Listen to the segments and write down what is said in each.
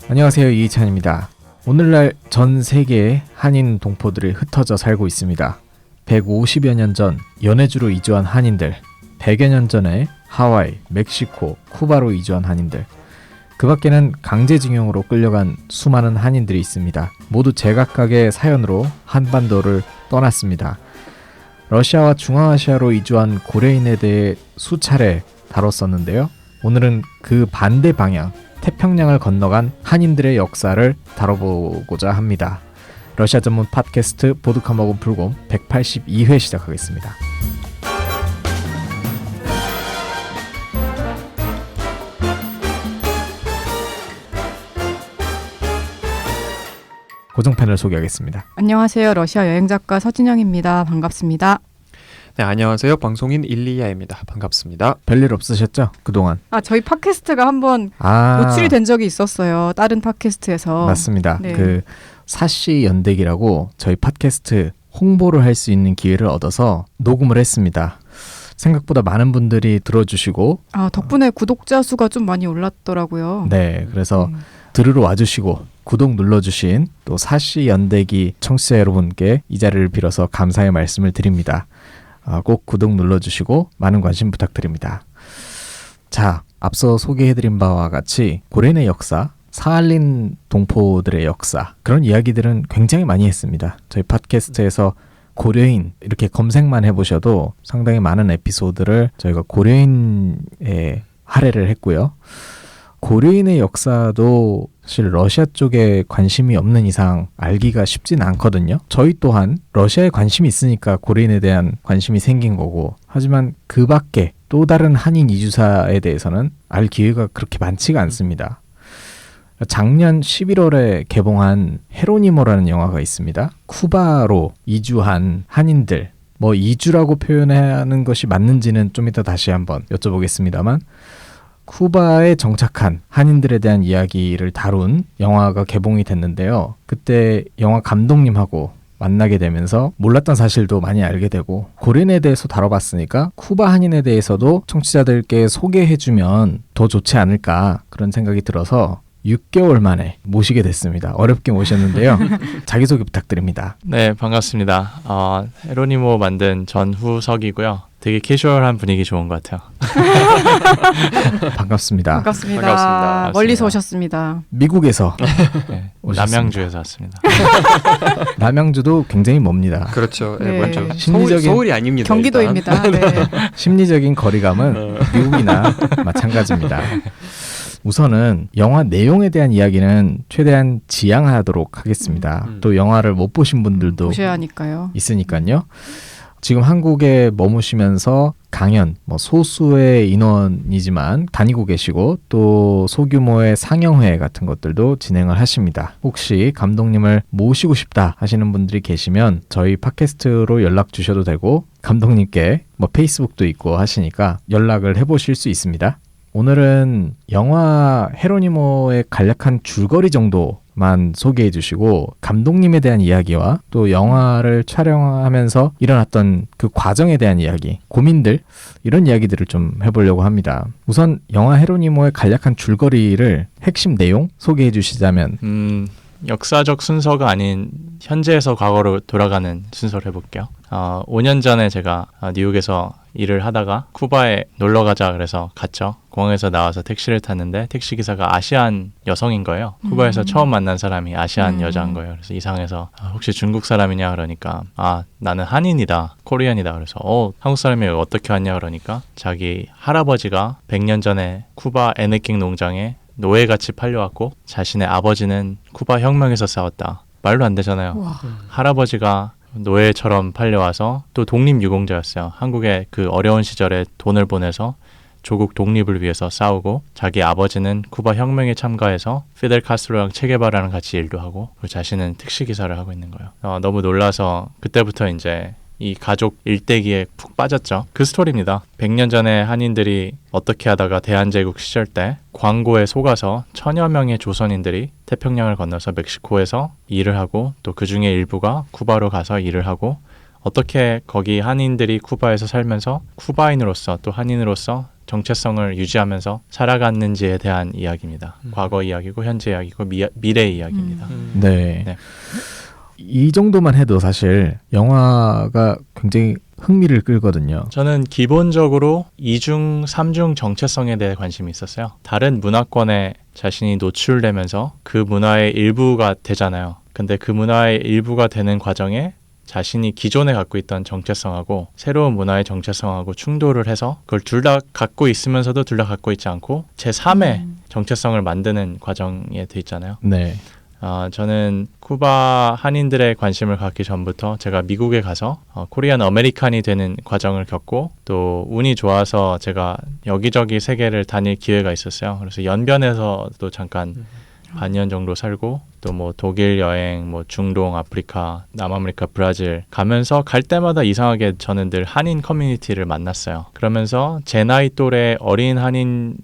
안녕하세요, 이희찬입니다. 오늘날 전 세계에 한인 동포들이 흩어져 살고 있습니다. 150여 년 전 연해주로 이주한 한인들, 100여 년 전에 하와이, 멕시코, 쿠바로 이주한 한인들, 그 밖에는 강제징용으로 끌려간 수많은 한인들이 있습니다. 모두 제각각의 사연으로 한반도를 떠났습니다. 러시아와 중앙아시아로 이주한 고려인에 대해 수차례 다뤘었는데요. 오늘은 그 반대 방향, 태평양을 건너간 한인들의 역사를 다뤄보고자 합니다. 러시아 전문 팟캐스트 보드카먹은 풀곰 182회 시작하겠습니다. 고정 패널 소개하겠습니다. 안녕하세요. 러시아 여행작가 서진영입니다. 반갑습니다. 네, 안녕하세요. 방송인 일리야입니다. 반갑습니다. 별일 없으셨죠? 그동안? 저희 팟캐스트가 한번 노출이 된 적이 있었어요. 다른 팟캐스트에서. 맞습니다. 네. 그 사시 연대기라고 저희 팟캐스트 홍보를 할 수 있는 기회를 얻어서 녹음을 했습니다. 생각보다 많은 분들이 들어주시고 덕분에 구독자 수가 좀 많이 올랐더라고요. 네, 그래서 들으러 와주시고 구독 눌러주신 또 사시 연대기 청취자 여러분께 이 자리를 빌어서 감사의 말씀을 드립니다. 꼭 구독 눌러주시고 많은 관심 부탁드립니다. 자, 앞서 소개해드린 바와 같이 고려인의 역사, 사할린 동포들의 역사, 그런 이야기들은 굉장히 많이 했습니다. 저희 팟캐스트에서 고려인 이렇게 검색만 해보셔도 상당히 많은 에피소드를 저희가 고려인에 할애를 했고요. 고려인의 역사도 사실 러시아 쪽에 관심이 없는 이상 알기가 쉽진 않거든요. 저희 또한 러시아에 관심이 있으니까 고려인에 대한 관심이 생긴 거고, 하지만 그 밖에 또 다른 한인 이주사에 대해서는 알 기회가 그렇게 많지가 않습니다. 작년 11월에 개봉한 헤로니모라는 영화가 있습니다. 쿠바로 이주한 한인들, 이주라고 표현하는 것이 맞는지는 좀 이따 다시 한번 여쭤보겠습니다만, 쿠바에 정착한 한인들에 대한 이야기를 다룬 영화가 개봉이 됐는데요. 그때 영화 감독님하고 만나게 되면서 몰랐던 사실도 많이 알게 되고, 고려인에 대해서 다뤄봤으니까 쿠바 한인에 대해서도 청취자들께 소개해주면 더 좋지 않을까, 그런 생각이 들어서 6개월 만에 모시게 됐습니다. 어렵게 모셨는데요. 자기소개 부탁드립니다. 네, 반갑습니다. 헤로니모 만든 전후석이고요. 되게 캐주얼한 분위기 좋은 것 같아요. 반갑습니다. 반갑습니다. 멀리서 오셨습니다. 미국에서 네, 오셨습니다. 남양주에서 왔습니다. 남양주도 굉장히 멉니다. 그렇죠. 네. 먼저 서울이 아닙니다. 경기도입니다. 네. 심리적인 거리감은 미국이나 마찬가지입니다. 우선은 영화 내용에 대한 이야기는 최대한 지양하도록 하겠습니다. 또 영화를 못 보신 분들도 보셔야 하니까요. 있으니까요. 지금 한국에 머무시면서 강연, 소수의 인원이지만 다니고 계시고, 또 소규모의 상영회 같은 것들도 진행을 하십니다. 혹시 감독님을 모시고 싶다 하시는 분들이 계시면 저희 팟캐스트로 연락 주셔도 되고, 감독님께 페이스북도 있고 하시니까 연락을 해보실 수 있습니다. 오늘은 영화 헤로니모의 간략한 줄거리 정도만 소개해 주시고, 감독님에 대한 이야기와 또 영화를 촬영하면서 일어났던 그 과정에 대한 이야기, 고민들, 이런 이야기들을 좀 해보려고 합니다. 우선 영화 헤로니모의 간략한 줄거리를 핵심 내용 소개해 주시자면 역사적 순서가 아닌 현재에서 과거로 돌아가는 순서를 해볼게요. 5년 전에 제가 뉴욕에서 일을 하다가 쿠바에 놀러 가자 그래서 갔죠. 공항에서 나와서 택시를 탔는데 택시기사가 아시안 여성인 거예요. 쿠바에서 처음 만난 사람이 아시안 여자인 거예요. 그래서 이상해서 혹시 중국 사람이냐 그러니까 나는 한인이다, 코리안이다. 그래서 한국 사람이 어떻게 왔냐 그러니까 자기 할아버지가 100년 전에 쿠바 애네킹 농장에 노예같이 팔려왔고 자신의 아버지는 쿠바 혁명에서 싸웠다. 말도 안 되잖아요. 할아버지가 노예처럼 팔려와서 또 독립유공자였어요. 한국에 그 어려운 시절에 돈을 보내서 조국 독립을 위해서 싸우고, 자기 아버지는 쿠바 혁명에 참가해서 피델 카스트로랑 체게바라랑 같이 일도 하고, 그리고 자신은 택시기사를 하고 있는 거예요. 너무 놀라서 그때부터 이제 이 가족 일대기에 푹 빠졌죠. 그 스토리입니다. 100년 전에 한인들이 어떻게 하다가 대한제국 시절 때 광고에 속아서 1000여 명의 조선인들이 태평양을 건너서 멕시코에서 일을 하고, 또 그 중에 일부가 쿠바로 가서 일을 하고, 어떻게 거기 한인들이 쿠바에서 살면서 쿠바인으로서 또 한인으로서 정체성을 유지하면서 살아갔는지에 대한 이야기입니다. 과거 이야기고 현재 이야기고 미래 이야기입니다. 네. 네. 이 정도만 해도 사실 영화가 굉장히 흥미를 끌거든요. 저는 기본적으로 이중, 삼중 정체성에 대해 관심이 있었어요. 다른 문화권에 자신이 노출되면서 그 문화의 일부가 되잖아요. 근데 그 문화의 일부가 되는 과정에 자신이 기존에 갖고 있던 정체성하고 새로운 문화의 정체성하고 충돌을 해서 그걸 둘 다 갖고 있으면서도 둘 다 갖고 있지 않고 제3의 정체성을 만드는 과정에 돼 있잖아요. 네. 저는 쿠바 한인들의 관심을 갖기 전부터 제가 미국에 가서 코리안 아메리칸이 되는 과정을 겪고 또 운이 좋아서 제가 여기저기 세계를 다닐 기회가 있었어요. 그래서 연변에서도 잠깐 반년 정도 살고 또 뭐 독일 여행, 뭐 중동, 아프리카, 남아메리카, 브라질 가면서 갈 때마다 이상하게 저는 늘 한인 커뮤니티를 만났어요. 그러면서 제 나이 또래 어린 한인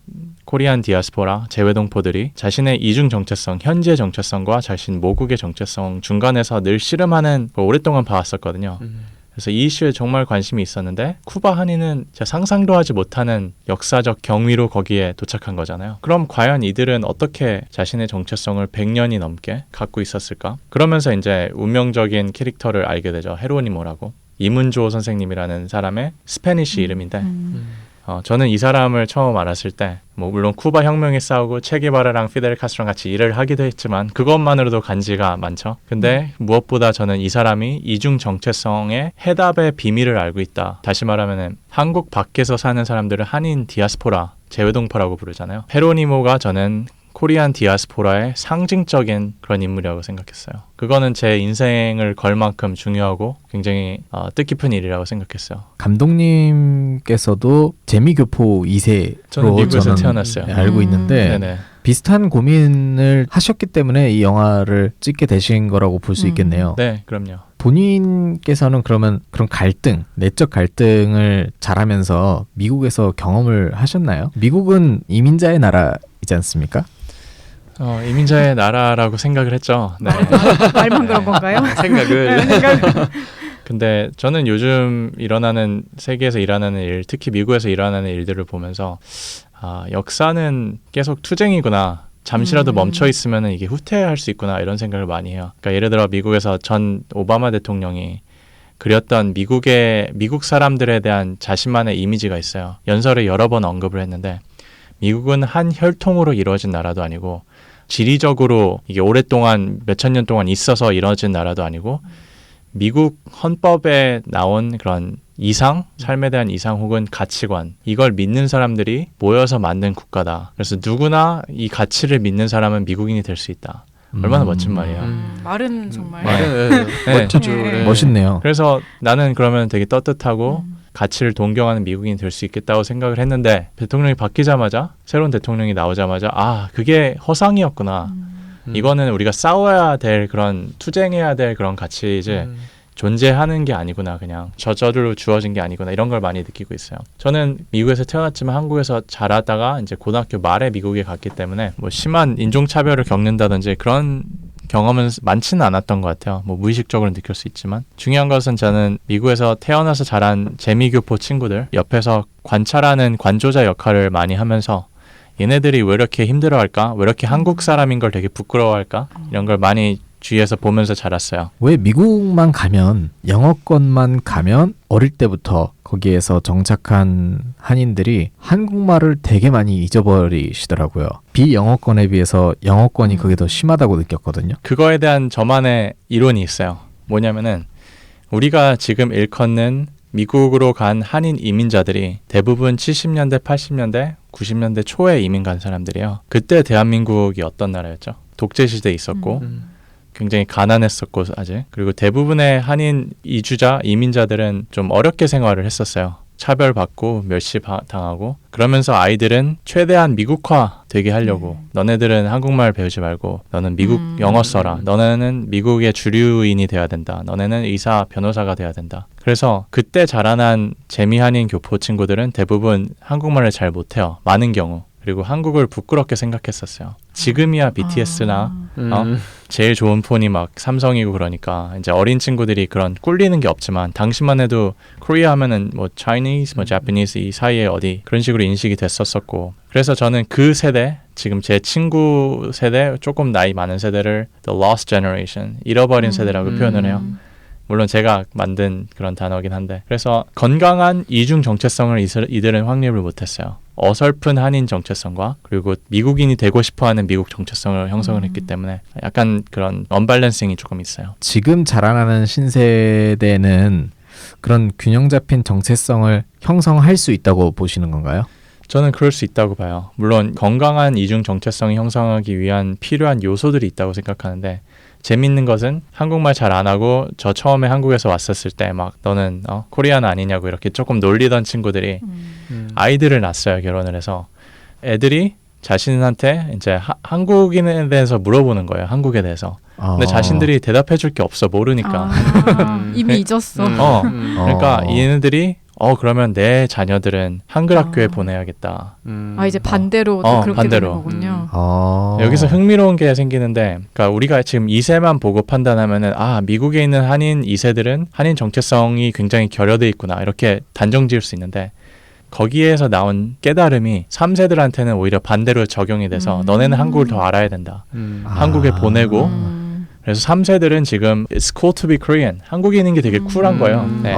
코리안 디아스포라 재외동포들이 자신의 이중 정체성, 현재 정체성과 자신 모국의 정체성 중간에서 늘 씨름하는 걸 오랫동안 봐왔었거든요. 그래서 이 이슈에 정말 관심이 있었는데 쿠바 한인은 제가 상상도 하지 못하는 역사적 경위로 거기에 도착한 거잖아요. 그럼 과연 이들은 어떻게 자신의 정체성을 100년이 넘게 갖고 있었을까? 그러면서 이제 운명적인 캐릭터를 알게 되죠. 헤로니모라고. 이문조 선생님이라는 사람의 스페니쉬 이름인데 저는 이 사람을 처음 알았을 때 뭐 물론 쿠바 혁명에 싸우고 체게바라랑 피델 카스트로랑 같이 일을 하기도 했지만 그것만으로도 간지가 많죠. 근데 무엇보다 저는 이 사람이 이중 정체성의 해답의 비밀을 알고 있다. 다시 말하면은 한국 밖에서 사는 사람들을 한인 디아스포라, 재외동포라고 부르잖아요. 헤로니모가 저는 코리안 디아스포라의 상징적인 그런 인물이라고 생각했어요. 그거는 제 인생을 걸 만큼 중요하고 굉장히 뜻깊은 일이라고 생각했어요. 감독님께서도 재미교포 2세로 저는 미국에서 태어났어요. 알고 있는데 네네. 비슷한 고민을 하셨기 때문에 이 영화를 찍게 되신 거라고 볼 수 있겠네요. 네, 그럼요. 본인께서는 그러면 그런 갈등, 내적 갈등을 잘하면서 미국에서 경험을 하셨나요? 미국은 이민자의 나라이지 않습니까? 이민자의 나라라고 생각을 했죠. 네. 말만 그런 건가요? 생각을. 근데 저는 요즘 일어나는 세계에서 일어나는 일, 특히 미국에서 일어나는 일들을 보면서 역사는 계속 투쟁이구나. 잠시라도 멈춰 있으면 이게 후퇴할 수 있구나 이런 생각을 많이 해요. 그러니까 예를 들어 미국에서 전 오바마 대통령이 그렸던 미국 사람들에 대한 자신만의 이미지가 있어요. 연설에 여러 번 언급을 했는데 미국은 한 혈통으로 이루어진 나라도 아니고 지리적으로 이게 오랫동안 몇천 년 동안 있어서 이루어진 나라도 아니고 미국 헌법에 나온 그런 이상, 삶에 대한 이상 혹은 가치관 이걸 믿는 사람들이 모여서 만든 국가다. 그래서 누구나 이 가치를 믿는 사람은 미국인이 될 수 있다. 얼마나 멋진 말이야. 말은 정말 멋지죠. 네. 멋있네요. 그래서 나는 그러면 되게 ต๊뜻하고 가치를 동경하는 미국인이 될 수 있겠다고 생각을 했는데 대통령이 바뀌자마자 새로운 대통령이 나오자마자 그게 허상이었구나. 이거는 우리가 싸워야 될 그런 투쟁해야 될 그런 가치이지 존재하는 게 아니구나. 그냥 저절로 주어진 게 아니구나. 이런 걸 많이 느끼고 있어요. 저는 미국에서 태어났지만 한국에서 자라다가 이제 고등학교 말에 미국에 갔기 때문에 뭐 심한 인종차별을 겪는다든지 그런 경험은 많지는 않았던 것 같아요. 뭐 무의식적으로 느낄 수 있지만 중요한 것은 저는 미국에서 태어나서 자란 재미교포 친구들 옆에서 관찰하는 관조자 역할을 많이 하면서 얘네들이 왜 이렇게 힘들어할까? 왜 이렇게 한국 사람인 걸 되게 부끄러워할까? 이런 걸 많이 주위에서 보면서 자랐어요. 왜 미국만 가면 영어권만 가면 어릴 때부터 거기에서 정착한 한인들이 한국말을 되게 많이 잊어버리시더라고요. 비영어권에 비해서 영어권이 그게 더 심하다고 느꼈거든요. 그거에 대한 저만의 이론이 있어요. 뭐냐면은 우리가 지금 일컫는 미국으로 간 한인 이민자들이 대부분 70년대, 80년대, 90년대 초에 이민 간 사람들이에요. 그때 대한민국이 어떤 나라였죠? 독재시대에 있었고 굉장히 가난했었고 아직 그리고 대부분의 한인 이주자, 이민자들은 좀 어렵게 생활을 했었어요. 차별받고 멸시당하고 그러면서 아이들은 최대한 미국화 되게 하려고 너네들은 한국말 배우지 말고 너는 미국 영어 써라. 너네는 미국의 주류인이 돼야 된다. 너네는 의사, 변호사가 돼야 된다. 그래서 그때 자라난 재미한인 교포 친구들은 대부분 한국말을 잘 못해요. 많은 경우. 그리고 한국을 부끄럽게 생각했었어요. 지금이야 BTS나 음. 제일 좋은 폰이 막 삼성이고 그러니까 이제 어린 친구들이 그런 꿀리는 게 없지만 당시만 해도 코리아 하면은 뭐 Chinese, 뭐 Japanese 이 사이에 어디 그런 식으로 인식이 됐었었고 그래서 저는 그 세대 지금 제 친구 세대 조금 나이 많은 세대를 The Lost Generation 잃어버린 세대라고 표현을 해요. 물론 제가 만든 그런 단어긴 한데 그래서 건강한 이중 정체성을 이들은 확립을 못했어요. 어설픈 한인 정체성과 그리고 미국인이 되고 싶어하는 미국 정체성을 형성을 했기 때문에 약간 그런 언밸런싱이 조금 있어요. 지금 자라나는 신세대는 그런 균형 잡힌 정체성을 형성할 수 있다고 보시는 건가요? 저는 그럴 수 있다고 봐요. 물론 건강한 이중 정체성이 형성하기 위한 필요한 요소들이 있다고 생각하는데 재밌는 것은 한국말 잘 안 하고 저 처음에 한국에서 왔었을 때 막 너는 코리안 아니냐고 이렇게 조금 놀리던 친구들이 아이들을 낳았어요. 결혼을 해서 애들이 자신한테 이제 한국인에 대해서 물어보는 거예요. 한국에 대해서. 근데 자신들이 대답해 줄 게 없어. 모르니까. 이미 잊었어. 그러니까 얘네들이 그러면 내 자녀들은 한글 학교에 보내야겠다. 이제 반대로 또 그렇게 반대로. 되는 거군요. 여기서 흥미로운 게 생기는데 그러니까 우리가 지금 2세만 보고 판단하면은 미국에 있는 한인 2세들은 한인 정체성이 굉장히 결여돼 있구나 이렇게 단정 지을 수 있는데 거기에서 나온 깨달음이 3세들한테는 오히려 반대로 적용이 돼서 너네는 한국을 더 알아야 된다. 한국에 보내고 그래서 3세들은 지금 It's cool to be Korean. 한국인인 게 되게 쿨한 거예요. 네.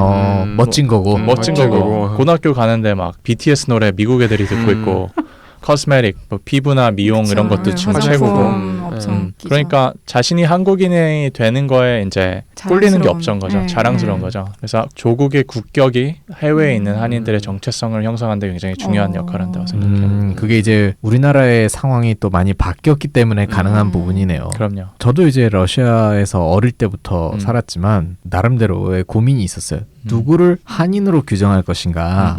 멋진 거고. 멋진 거고. 고등학교 가는데 막 BTS 노래 미국 애들이 듣고 있고 코스메틱, 뭐 피부나 미용 그쵸. 이런 것도 춤 최고고. 그러니까 자신이 한국인이 되는 거에 이제 꿀리는 게 없던 거죠. 자랑스러운 거죠. 그래서 조국의 국격이 해외에 있는 한인들의 정체성을 형성하는 데 굉장히 중요한 역할을 한다고 생각해요. 그게 이제 우리나라의 상황이 또 많이 바뀌었기 때문에 가능한 부분이네요. 그럼요. 저도 이제 러시아에서 어릴 때부터 살았지만 나름대로의 고민이 있었어요. 누구를 한인으로 규정할 것인가.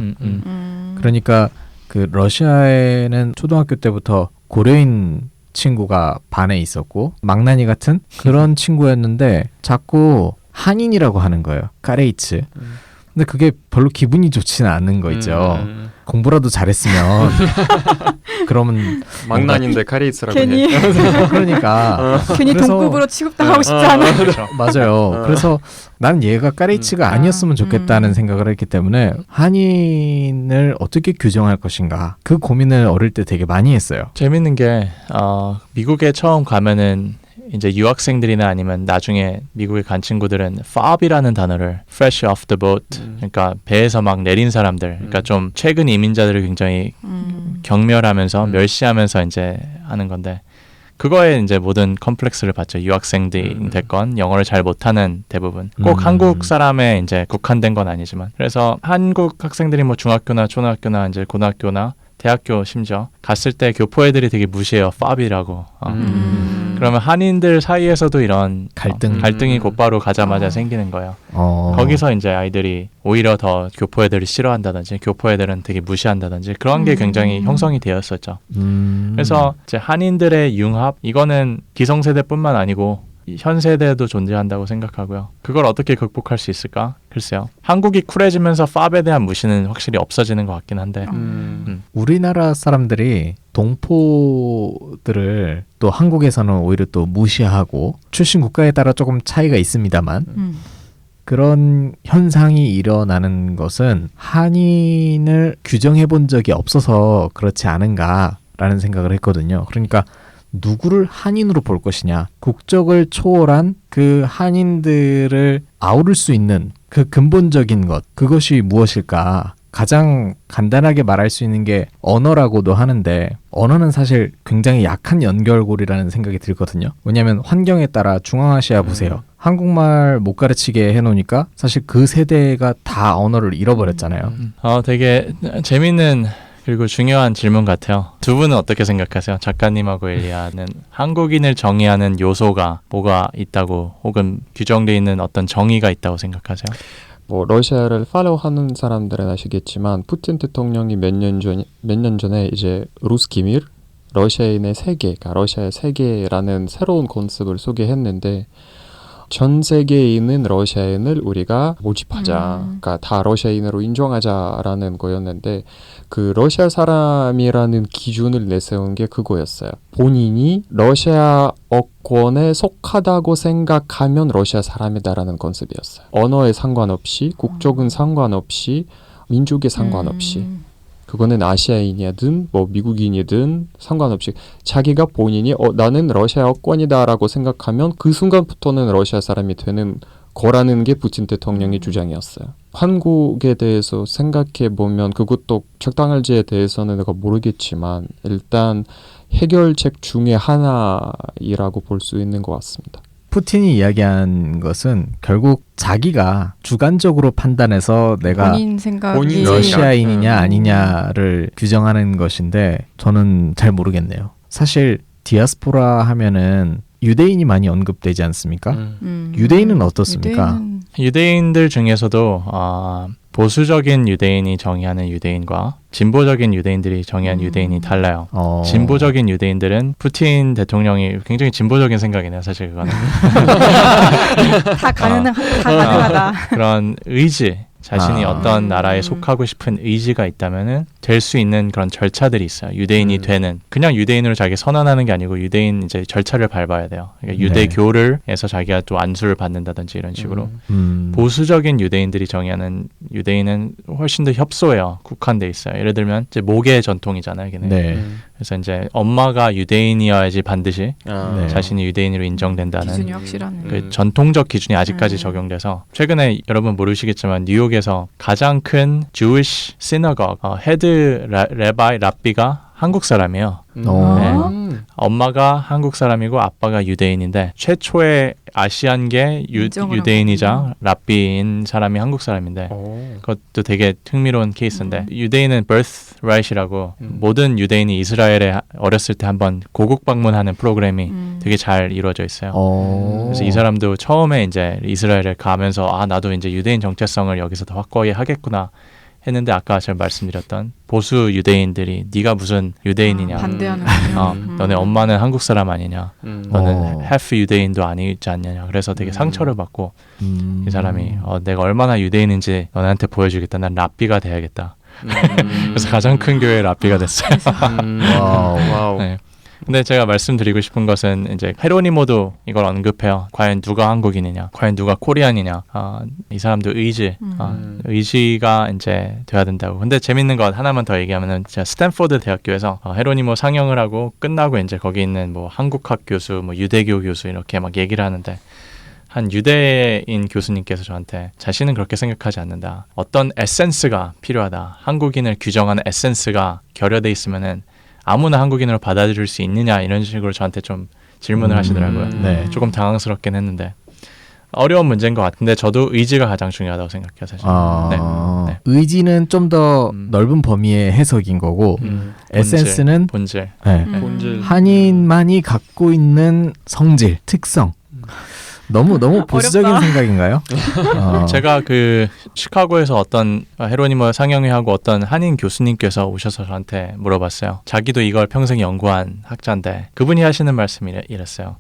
그러니까 그 러시아에는 초등학교 때부터 고려인 친구가 반에 있었고 망나니 같은 그런 친구였는데 자꾸 한인이라고 하는 거예요. 까레이츠. 근데 그게 별로 기분이 좋지는 않은 거 있죠. 공부라도 잘했으면 그러면 망나니인데 카레이츠라고 괜히 해. 그러니까 괜히 그래서- 동급으로 취급당하고 싶지 않아. 그렇죠. 맞아요. 그래서 난 얘가 까레이츠가 아니었으면 좋겠다는 생각을 했기 때문에 한인을 어떻게 규정할 것인가 그 고민을 어릴 때 되게 많이 했어요. 재밌는 게 미국에 처음 가면은 이제 유학생들이나 아니면 나중에 미국에 간 친구들은 fob이라는 단어를 fresh off the boat 그러니까 배에서 막 내린 사람들 그러니까 좀 최근 이민자들을 굉장히 경멸하면서 멸시하면서 이제 하는 건데 그거에 이제 모든 컴플렉스를 받죠. 유학생들이 됐건 영어를 잘 못하는 대부분 꼭 한국 사람에 이제 국한된 건 아니지만 그래서 한국 학생들이 뭐 중학교나 초등학교나 이제 고등학교나 대학교 심지어 갔을 때 교포 애들이 되게 무시해요. fob이라고. 그러면 한인들 사이에서도 이런 갈등이 곧바로 가자마자 생기는 거예요. 거기서 이제 아이들이 오히려 더 교포 애들을 싫어한다든지 교포 애들은 되게 무시한다든지 그런 게 굉장히 형성이 되었었죠. 그래서 이제 한인들의 융합 이거는 기성세대뿐만 아니고 현 세대에도 존재한다고 생각하고요. 그걸 어떻게 극복할 수 있을까? 글쎄요. 한국이 쿨해지면서 fob에 대한 무시는 확실히 없어지는 것 같긴 한데 우리나라 사람들이 동포들을 또 한국에서는 오히려 또 무시하고 출신 국가에 따라 조금 차이가 있습니다만 그런 현상이 일어나는 것은 한인을 규정해 본 적이 없어서 그렇지 않은가라는 생각을 했거든요. 그러니까 누구를 한인으로 볼 것이냐, 국적을 초월한 그 한인들을 아우를 수 있는 그 근본적인 것, 그것이 무엇일까? 가장 간단하게 말할 수 있는 게 언어라고도 하는데 언어는 사실 굉장히 약한 연결고리라는 생각이 들거든요. 왜냐하면 환경에 따라 중앙아시아 보세요. 한국말 못 가르치게 해놓으니까 사실 그 세대가 다 언어를 잃어버렸잖아요. 되게 재밌는 그리고 중요한 질문 같아요. 두 분은 어떻게 생각하세요? 작가님하고 엘리아는 한국인을 정의하는 요소가 뭐가 있다고 혹은 규정되어 있는 어떤 정의가 있다고 생각하세요? 뭐 러시아를 팔로우하는 사람들은 아시겠지만 푸틴 대통령이 몇 년 전에 이제 루스키미르 러시아인의 세계, 그러니까 러시아의 세계라는 새로운 컨셉을 소개했는데 전 세계에 있는 러시아인을 우리가 모집하자. 그러니까 다 러시아인으로 인정하자라는 거였는데 그 러시아 사람이라는 기준을 내세운 게 그거였어요. 본인이 러시아어권에 속하다고 생각하면 러시아 사람이다라는 컨셉이었어요. 언어에 상관없이, 국적은 상관없이, 민족에 상관없이. 그거는 아시아인이든 뭐 미국인이든 상관없이 자기가 본인이 나는 러시아어권이다라고 생각하면 그 순간부터는 러시아 사람이 되는 거라는 게 푸틴 대통령의 주장이었어요. 한국에 대해서 생각해 보면 그것도 적당할지에 대해서는 내가 모르겠지만 일단 해결책 중에 하나이라고 볼 수 있는 것 같습니다. 푸틴이 이야기한 것은 결국 자기가 주관적으로 판단해서 내가 본인 생각이 본인 러시아인이냐 아니냐를 규정하는 것인데 저는 잘 모르겠네요. 사실 디아스포라 하면은 유대인이 많이 언급되지 않습니까? 유대인은 어떻습니까? 유대인들 중에서도 보수적인 유대인이 정의하는 유대인과 진보적인 유대인들이 정의한 유대인이 달라요. 진보적인 유대인들은 푸틴 대통령이 굉장히 진보적인 생각이네요. 사실 그거는 다 가능하다. 그런 의지, 자신이 어떤 나라에 속하고 싶은 의지가 있다면은 될 수 있는 그런 절차들이 있어요. 유대인이 되는 그냥 유대인으로 자기 선언하는 게 아니고 유대인 이제 절차를 밟아야 돼요. 그러니까 유대교를 해서 자기가 또 안수를 받는다든지 이런 식으로 보수적인 유대인들이 정의하는 유대인은 훨씬 더 협소해요. 국한돼 있어요. 예를 들면 이제 목의 전통이잖아요. 걔네. 네. 그래서 이제 엄마가 유대인이어야지 반드시 네. 자신이 유대인으로 인정된다는 기준이 확실하네. 그 전통적 기준이 아직까지 적용돼서 최근에 여러분 모르시겠지만 뉴욕에서 가장 큰 Jewish synagogue 헤드 랍비가 한국 사람이에요. 엄마가 한국 사람이고 아빠가 유대인인데 최초의 아시안계 유대인이자 랍비인 사람이 한국 사람인데 그것도 되게 흥미로운 케이스인데 유대인은 birthright이라고 모든 유대인이 이스라엘에 어렸을 때 한번 고국 방문하는 프로그램이 되게 잘 이루어져 있어요. 그래서 이 사람도 처음에 이제 이스라엘에 가면서 나도 이제 유대인 정체성을 여기서 더 확고히 하겠구나 했는데 아까 제가 말씀드렸던 보수 유대인들이 네가 무슨 유대인이냐 반대하는 너네 엄마는 한국 사람 아니냐 너는 half 유대인도 아니지 않느냐 그래서 되게 상처를 받고 이 사람이 내가 얼마나 유대인인지 너네한테 보여주겠다 난 랍비가 돼야겠다 그래서 가장 큰 교회의 랍비가 됐어요. 와우. 네. 근데 제가 말씀드리고 싶은 것은 이제 헤로니모도 이걸 언급해요. 과연 누가 한국인이냐, 과연 누가 코리안이냐. 이 사람도 의지가 이제 돼야 된다고. 근데 재밌는 것 하나만 더 얘기하면은 제가 스탠포드 대학교에서 헤로니모 상영을 하고 끝나고 이제 거기 있는 뭐 한국학 교수, 뭐 유대교 교수 이렇게 막 얘기를 하는데. 한 유대인 교수님께서 저한테 자신은 그렇게 생각하지 않는다. 어떤 에센스가 필요하다. 한국인을 규정하는 에센스가 결여돼 있으면은 아무나 한국인으로 받아들일 수 있느냐 이런 식으로 저한테 좀 질문을 하시더라고요. 네. 조금 당황스럽긴 했는데 어려운 문제인 것 같은데 저도 의지가 가장 중요하다고 생각해요. 사실. 네. 의지는 좀 더 넓은 범위의 해석인 거고 에센스는 본질. 본질. 한인만이 갖고 있는 성질, 특성. 너무 보수적인 어렵다. 생각인가요? 제가 그 시카고에서 어떤 헤로니모 상영회하고 어떤 한인 교수님께서 오셔서 저한테 물어봤어요. 자기도 이걸 평생 연구한 학자인데 그분이 하시는 말씀이 이랬어요.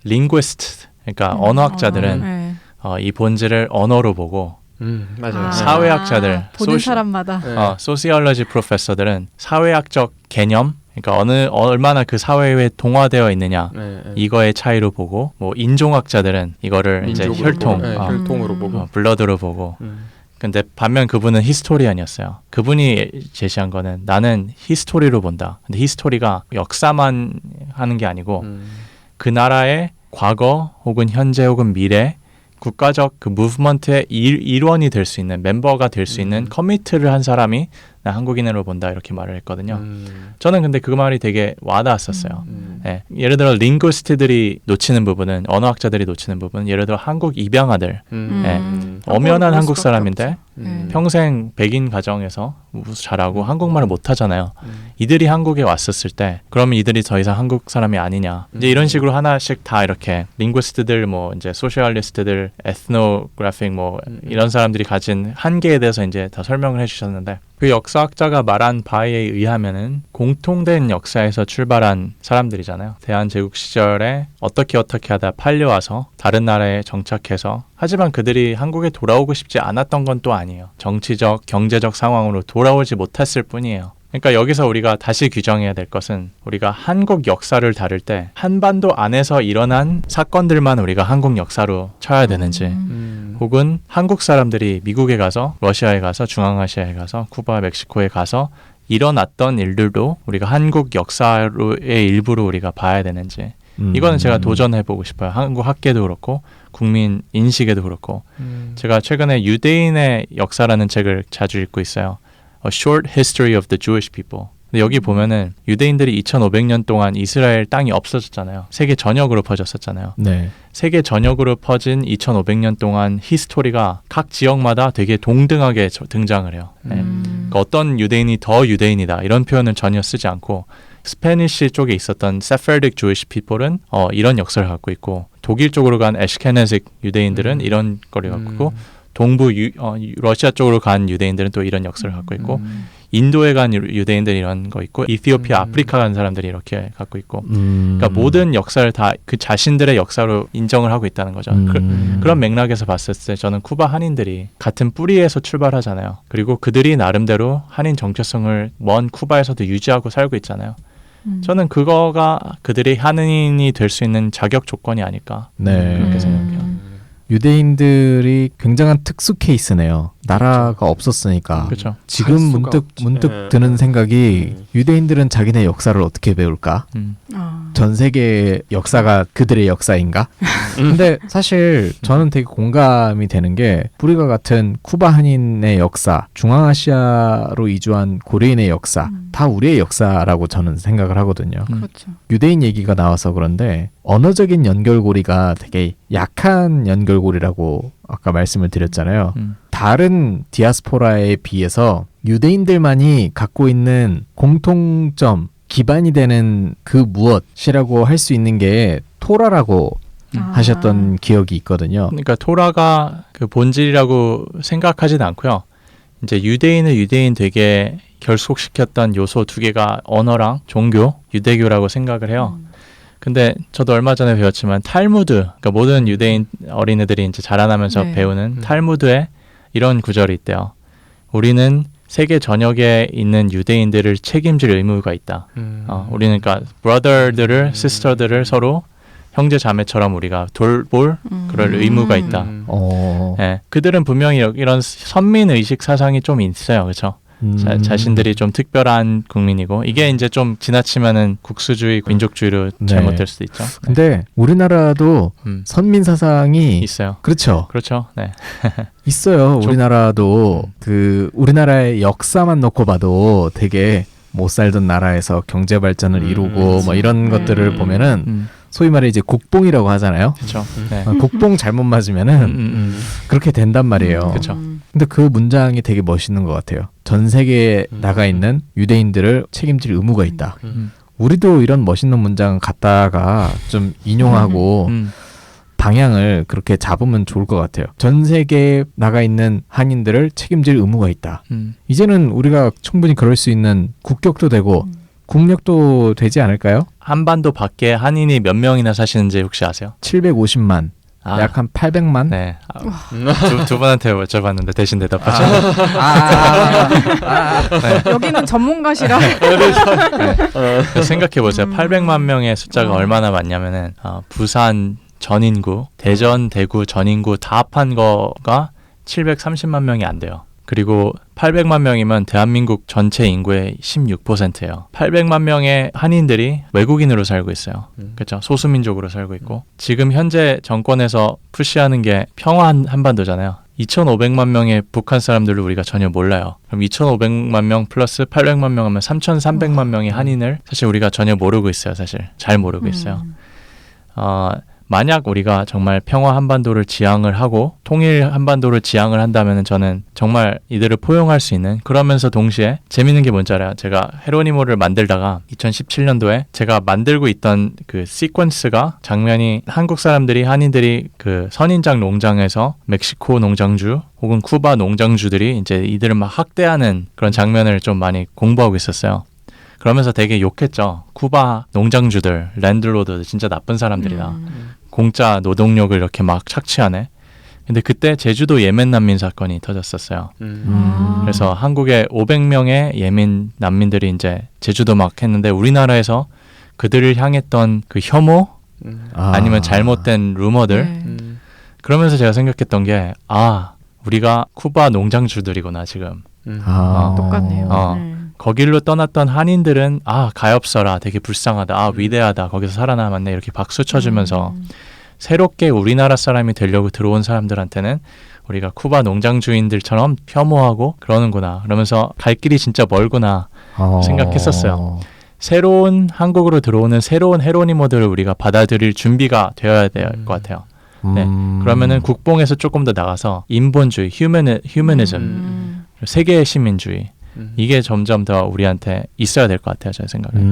linguist, 그러니까 언어학자들은 이 본질을 언어로 보고 맞아요. 사회학자들, 보는 사람마다 소시올러지 프로페서들은 사회학적 개념, 그러니까 얼마나 그 사회에 동화되어 있느냐 이거의 차이로 보고 뭐 인종학자들은 이거를 이제 혈통으로 보고 블러드로 보고 근데 반면 그분은 히스토리언이었어요. 그분이 제시한 거는 나는 히스토리로 본다. 근데 히스토리가 역사만 하는 게 아니고 그 나라의 과거 혹은 현재 혹은 미래 국가적 그 무브먼트의 일원이 될 수 있는 멤버가 될 수 있는 커미트를 한 사람이 나 한국인으로 본다 이렇게 말을 했거든요. 저는 근데 그 말이 되게 와닿았었어요. 네. 예를 들어 링구스트들이 놓치는 부분은 언어학자들이 놓치는 부분은 예를 들어 한국 입양아들 엄연한 한국 사람인데 평생 백인 가정에서 자라고 한국말을 못하잖아요. 이들이 한국에 왔었을 때 그러면 이들이 더 이상 한국 사람이 아니냐 이제 이런 식으로 하나씩 다 이렇게 링구스트들 뭐 이제 소셜리스트들 에스노그래픽 뭐 이런 사람들이 가진 한계에 대해서 이제 다 설명을 해주셨는데 그 역사학자가 말한 바에 의하면은 공통된 역사에서 출발한 사람들이잖아요. 대한제국 시절에 어떻게 하다 팔려와서 다른 나라에 정착해서 하지만 그들이 한국에 돌아오고 싶지 않았던 건 또 아니에요. 정치적, 경제적 상황으로 돌아오지 못했을 뿐이에요. 그러니까 여기서 우리가 다시 규정해야 될 것은 우리가 한국 역사를 다룰 때 한반도 안에서 일어난 사건들만 우리가 한국 역사로 쳐야 되는지 혹은 한국 사람들이 미국에 가서 러시아에 가서 중앙아시아에 가서 쿠바, 멕시코에 가서 일어났던 일들도 우리가 한국 역사의 일부로 우리가 봐야 되는지 이거는 제가 도전해보고 싶어요. 한국 학계도 그렇고 국민 인식에도 그렇고 제가 최근에 유대인의 역사라는 책을 자주 읽고 있어요. A Short History of the Jewish People. 근데 여기 보면은 유대인들이 2500년 동안 이스라엘 땅이 없어졌잖아요. 세계 전역으로 퍼졌었잖아요. 네. 세계 전역으로 퍼진 2500년 동안 히스토리가 각 지역마다 되게 동등하게 등장을 해요. 네. 그러니까 어떤 유대인이 더 유대인이다 이런 표현은 전혀 쓰지 않고 스페니시 쪽에 있었던 세파르딕 Jewish people은 이런 역사를 갖고 있고 독일 쪽으로 간 에시케네직 유대인들은 이런 거를 갖고 있고 동부 러시아 쪽으로 간 유대인들은 또 이런 역사를 갖고 있고 인도에 간 유대인들이 이런 거 있고 이티오피아, 아프리카 간 사람들이 이렇게 갖고 있고 그러니까 모든 역사를 다 그 자신들의 역사로 인정을 하고 있다는 거죠. 그런 맥락에서 봤을 때 저는 쿠바 한인들이 같은 뿌리에서 출발하잖아요. 그리고 그들이 나름대로 한인 정체성을 먼 쿠바에서도 유지하고 살고 있잖아요. 저는 그거가 그들이 한인이 될 수 있는 자격 조건이 아닐까 네. 그렇게 생각해요. 유대인들이 굉장한 특수 케이스네요. 나라가 없었으니까. 그렇죠. 지금 할 수가 문득 없지. 문득 드는 생각이 유대인들은 자기네 역사를 어떻게 배울까? 전 세계의 역사가 그들의 역사인가? 근데 사실 저는 되게 공감이 되는 게 우리가 같은 쿠바 한인의 역사, 중앙아시아로 이주한 고려인의 역사 다 우리의 역사라고 저는 생각을 하거든요. 그렇죠. 유대인 얘기가 나와서 그런데 언어적인 연결고리가 되게 약한 연결고리라고 아까 말씀을 드렸잖아요. 다른 디아스포라에 비해서 유대인들만이 갖고 있는 공통점, 기반이 되는 그 무엇이라고 할 수 있는 게 토라라고 하셨던 기억이 있거든요. 그러니까 토라가 그 본질이라고 생각하지는 않고요. 이제 유대인을 유대인 되게 결속시켰던 요소 두 개가 언어랑 종교, 유대교라고 생각을 해요. 근데 저도 얼마 전에 배웠지만 탈무드, 그러니까 모든 유대인 어린이들이 이제 자라나면서 네. 배우는 탈무드에 이런 구절이 있대요. 우리는 세계 전역에 있는 유대인들을 책임질 의무가 있다. 우리는 그러니까 brother들을, sister들을 서로 형제 자매처럼 우리가 돌볼 그럴 의무가 있다. 예, 그들은 분명히 이런 선민 의식 사상이 좀 있어요, 그렇죠? 자신들이 좀 특별한 국민이고 이게 이제 좀 지나치면은 국수주의, 민족주의로 네. 잘못될 수도 있죠. 근데 우리나라도 선민 사상이 있어요. 그렇죠. 그렇죠. 네. 있어요. 우리나라도 그 우리나라의 역사만 놓고 봐도 되게 못 살던 나라에서 경제 발전을 이루고 뭐 이런 것들을 보면은 소위 말해 이제 국뽕이라고 하잖아요. 그렇죠. 네. 국뽕 잘못 맞으면은 그렇게 된단 말이에요. 그렇죠. 근데 그 문장이 되게 멋있는 것 같아요. 전 세계에 나가 있는 유대인들을 책임질 의무가 있다. 우리도 이런 멋있는 문장 갖다가 좀 인용하고 방향을 그렇게 잡으면 좋을 것 같아요. 전 세계에 나가 있는 한인들을 책임질 의무가 있다. 이제는 우리가 충분히 그럴 수 있는 국격도 되고 국력도 되지 않을까요? 한반도 밖에 한인이 몇 명이나 사시는지 혹시 아세요? 750만. 약 한 800만? 네. 두 분한테 여쭤봤는데 대신 대답하죠. 네. 여기는 전문가시라. 생각해보세요. 800만 명의 숫자가 얼마나 많냐면은 부산 전 인구, 대전, 대구 전 인구 다 합한 거가 730만 명이 안 돼요. 그리고 800만 명이면 대한민국 전체 인구의 16%예요. 800만 명의 한인들이 외국인으로 살고 있어요. 그렇죠? 소수민족으로 살고 있고 지금 현재 정권에서 푸시하는 게 평화 한반도잖아요. 2,500만 명의 북한 사람들을 우리가 전혀 몰라요. 그럼 2,500만 명 플러스 800만 명 하면 3,300만 명의 한인을 사실 우리가 전혀 모르고 있어요. 사실 잘 모르고 있어요. 만약 우리가 정말 평화 한반도를 지향을 하고 통일 한반도를 지향을 한다면 저는 정말 이들을 포용할 수 있는, 그러면서 동시에 재밌는 게 뭔지 알아요? 제가 헤로니모를 만들다가 2017년도에 제가 만들고 있던 그 시퀀스가 장면이 한국 사람들이 한인들이 그 선인장 농장에서 멕시코 농장주 혹은 쿠바 농장주들이 이제 이들을 막 학대하는 그런 장면을 좀 많이 공부하고 있었어요. 그러면서 되게 욕했죠. 쿠바 농장주들, 랜드로드 진짜 나쁜 사람들이다. 공짜 노동력을 이렇게 막 착취하네. 근데 그때 제주도 예멘 난민 사건이 터졌었어요. 그래서 한국에 500명의 예멘 난민들이 이제 제주도 막 했는데 우리나라에서 그들을 향했던 그 혐오 아니면 잘못된 루머들 네. 그러면서 제가 생각했던 게 우리가 쿠바 농장주들이구나 지금. 똑같네요. 네. 거길로 떠났던 한인들은 가엾어라, 되게 불쌍하다, 위대하다, 거기서 살아남았네 이렇게 박수 쳐주면서 새롭게 우리나라 사람이 되려고 들어온 사람들한테는 우리가 쿠바 농장주인들처럼 혐오하고 그러는구나, 그러면서 갈 길이 진짜 멀구나 생각했었어요. 새로운 한국으로 들어오는 새로운 헤로니모들을 우리가 받아들일 준비가 되어야 될 것 같아요. 네. 그러면은 국뽕에서 조금 더 나가서 인본주의, 휴머니즘, 세계의 시민주의, 이게 점점 더 우리한테 있어야 될 것 같아요, 제 생각에.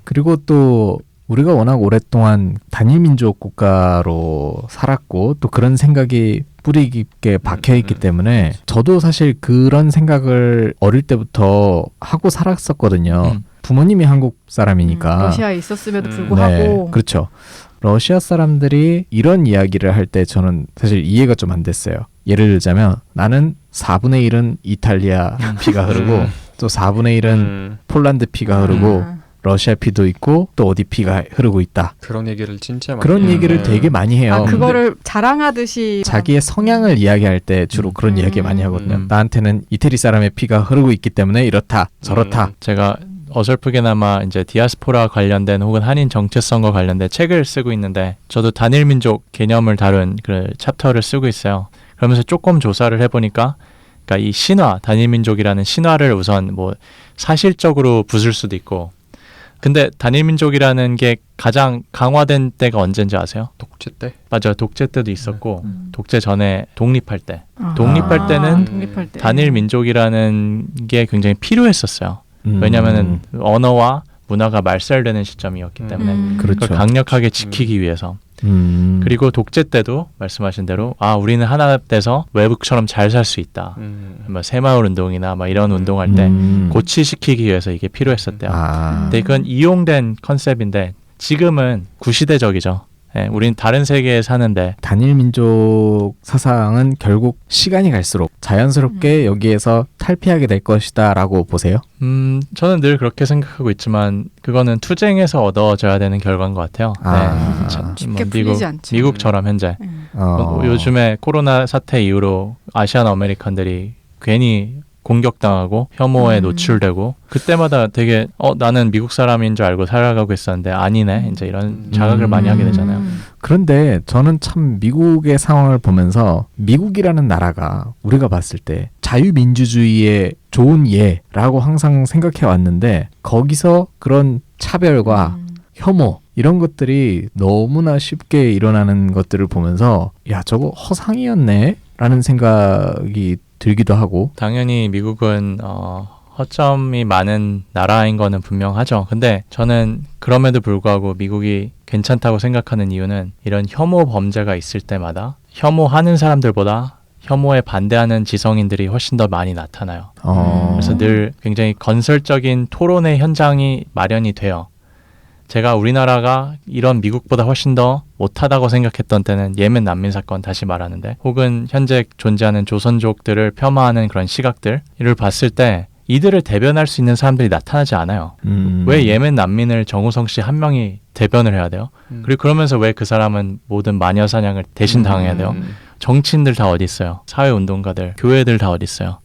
그리고 또 우리가 워낙 오랫동안 단일민족 국가로 살았고 또 그런 생각이 뿌리 깊게 박혀있기 때문에 저도 사실 그런 생각을 어릴 때부터 하고 살았었거든요. 부모님이 한국 사람이니까. 러시아에 있었음에도 불구하고. 네, 그렇죠. 러시아 사람들이 이런 이야기를 할 때 저는 사실 이해가 좀 안 됐어요. 예를 들자면 나는 4분의 1은 이탈리아 피가 흐르고 또 4분의 1은 폴란드 피가 흐르고 러시아 피도 있고 또 어디 피가 흐르고 있다. 그런 얘기를 진짜 많이 그런 얘기를 되게 많이 해요. 그거를 자랑하듯이 자기의 성향을 이야기할 때 주로 그런 이야기 많이 하거든요. 나한테는 이태리 사람의 피가 흐르고 있기 때문에 이렇다 저렇다. 제가 어설프게나마 이제 디아스포라 관련된 혹은 한인 정체성과 관련된 책을 쓰고 있는데 저도 단일민족 개념을 다룬 그 챕터를 쓰고 있어요. 그러면서 조금 조사를 해보니까 그러니까 이 신화, 단일민족이라는 신화를 우선 뭐 사실적으로 부술 수도 있고, 근데 단일민족이라는 게 가장 강화된 때가 언제인지 아세요? 독재 때? 맞아요. 독재 때도 있었고 독재 전에 독립할 때. 독립할 때는 독립할 때. 단일민족이라는 게 굉장히 필요했었어요. 왜냐하면 언어와 문화가 말살되는 시점이었기 때문에 그렇죠. 그걸 강력하게 지키기 위해서. 그리고 독재 때도 말씀하신 대로 우리는 하나 돼서 외국처럼 잘 살 수 있다. 뭐 새마을 운동이나 막 이런 운동할 때 고치시키기 위해서 이게 필요했었대요. 근데 그건 이용된 컨셉인데 지금은 구시대적이죠. 네, 우린 다른 세계에 사는데 단일민족 사상은 결국 시간이 갈수록 자연스럽게 여기에서 탈피하게 될 것이다 라고 보세요? 저는 늘 그렇게 생각하고 있지만 그거는 투쟁에서 얻어져야 되는 결과인 것 같아요. 쉽게 풀리지 않죠. 미국처럼 현재 요즘에 코로나 사태 이후로 아시안 아메리칸들이 괜히 공격당하고 혐오에 노출되고 그때마다 되게 나는 미국 사람인 줄 알고 살아가고 있었는데 아니네, 이제 이런 자각을 많이 하게 되잖아요. 그런데 저는 참 미국의 상황을 보면서 미국이라는 나라가 우리가 봤을 때 자유민주주의의 좋은 예라고 항상 생각해 왔는데 거기서 그런 차별과 혐오 이런 것들이 너무나 쉽게 일어나는 것들을 보면서 야 저거 허상이었네 라는 생각이 들기도 하고. 당연히 미국은 허점이 많은 나라인 거는 분명하죠. 근데 저는 그럼에도 불구하고 미국이 괜찮다고 생각하는 이유는 이런 혐오 범죄가 있을 때마다 혐오하는 사람들보다 혐오에 반대하는 지성인들이 훨씬 더 많이 나타나요. 그래서 늘 굉장히 건설적인 토론의 현장이 마련이 돼요. 제가 우리나라가 이런 미국보다 훨씬 더 못하다고 생각했던 때는 예멘 난민 사건 다시 말하는데 혹은 현재 존재하는 조선족들을 폐마하는 그런 시각들을 봤을 때 이들을 대변할 수 있는 사람들이 나타나지 않아요. 왜 예멘 난민을 정우성 씨 한 명이 대변을 해야 돼요? 그리고 그러면서 왜 그 사람은 모든 마녀 사냥을 대신 당해야 돼요? 정치인들 다 어디 있어요? 사회운동가들, 교회들 다 어디 있어요?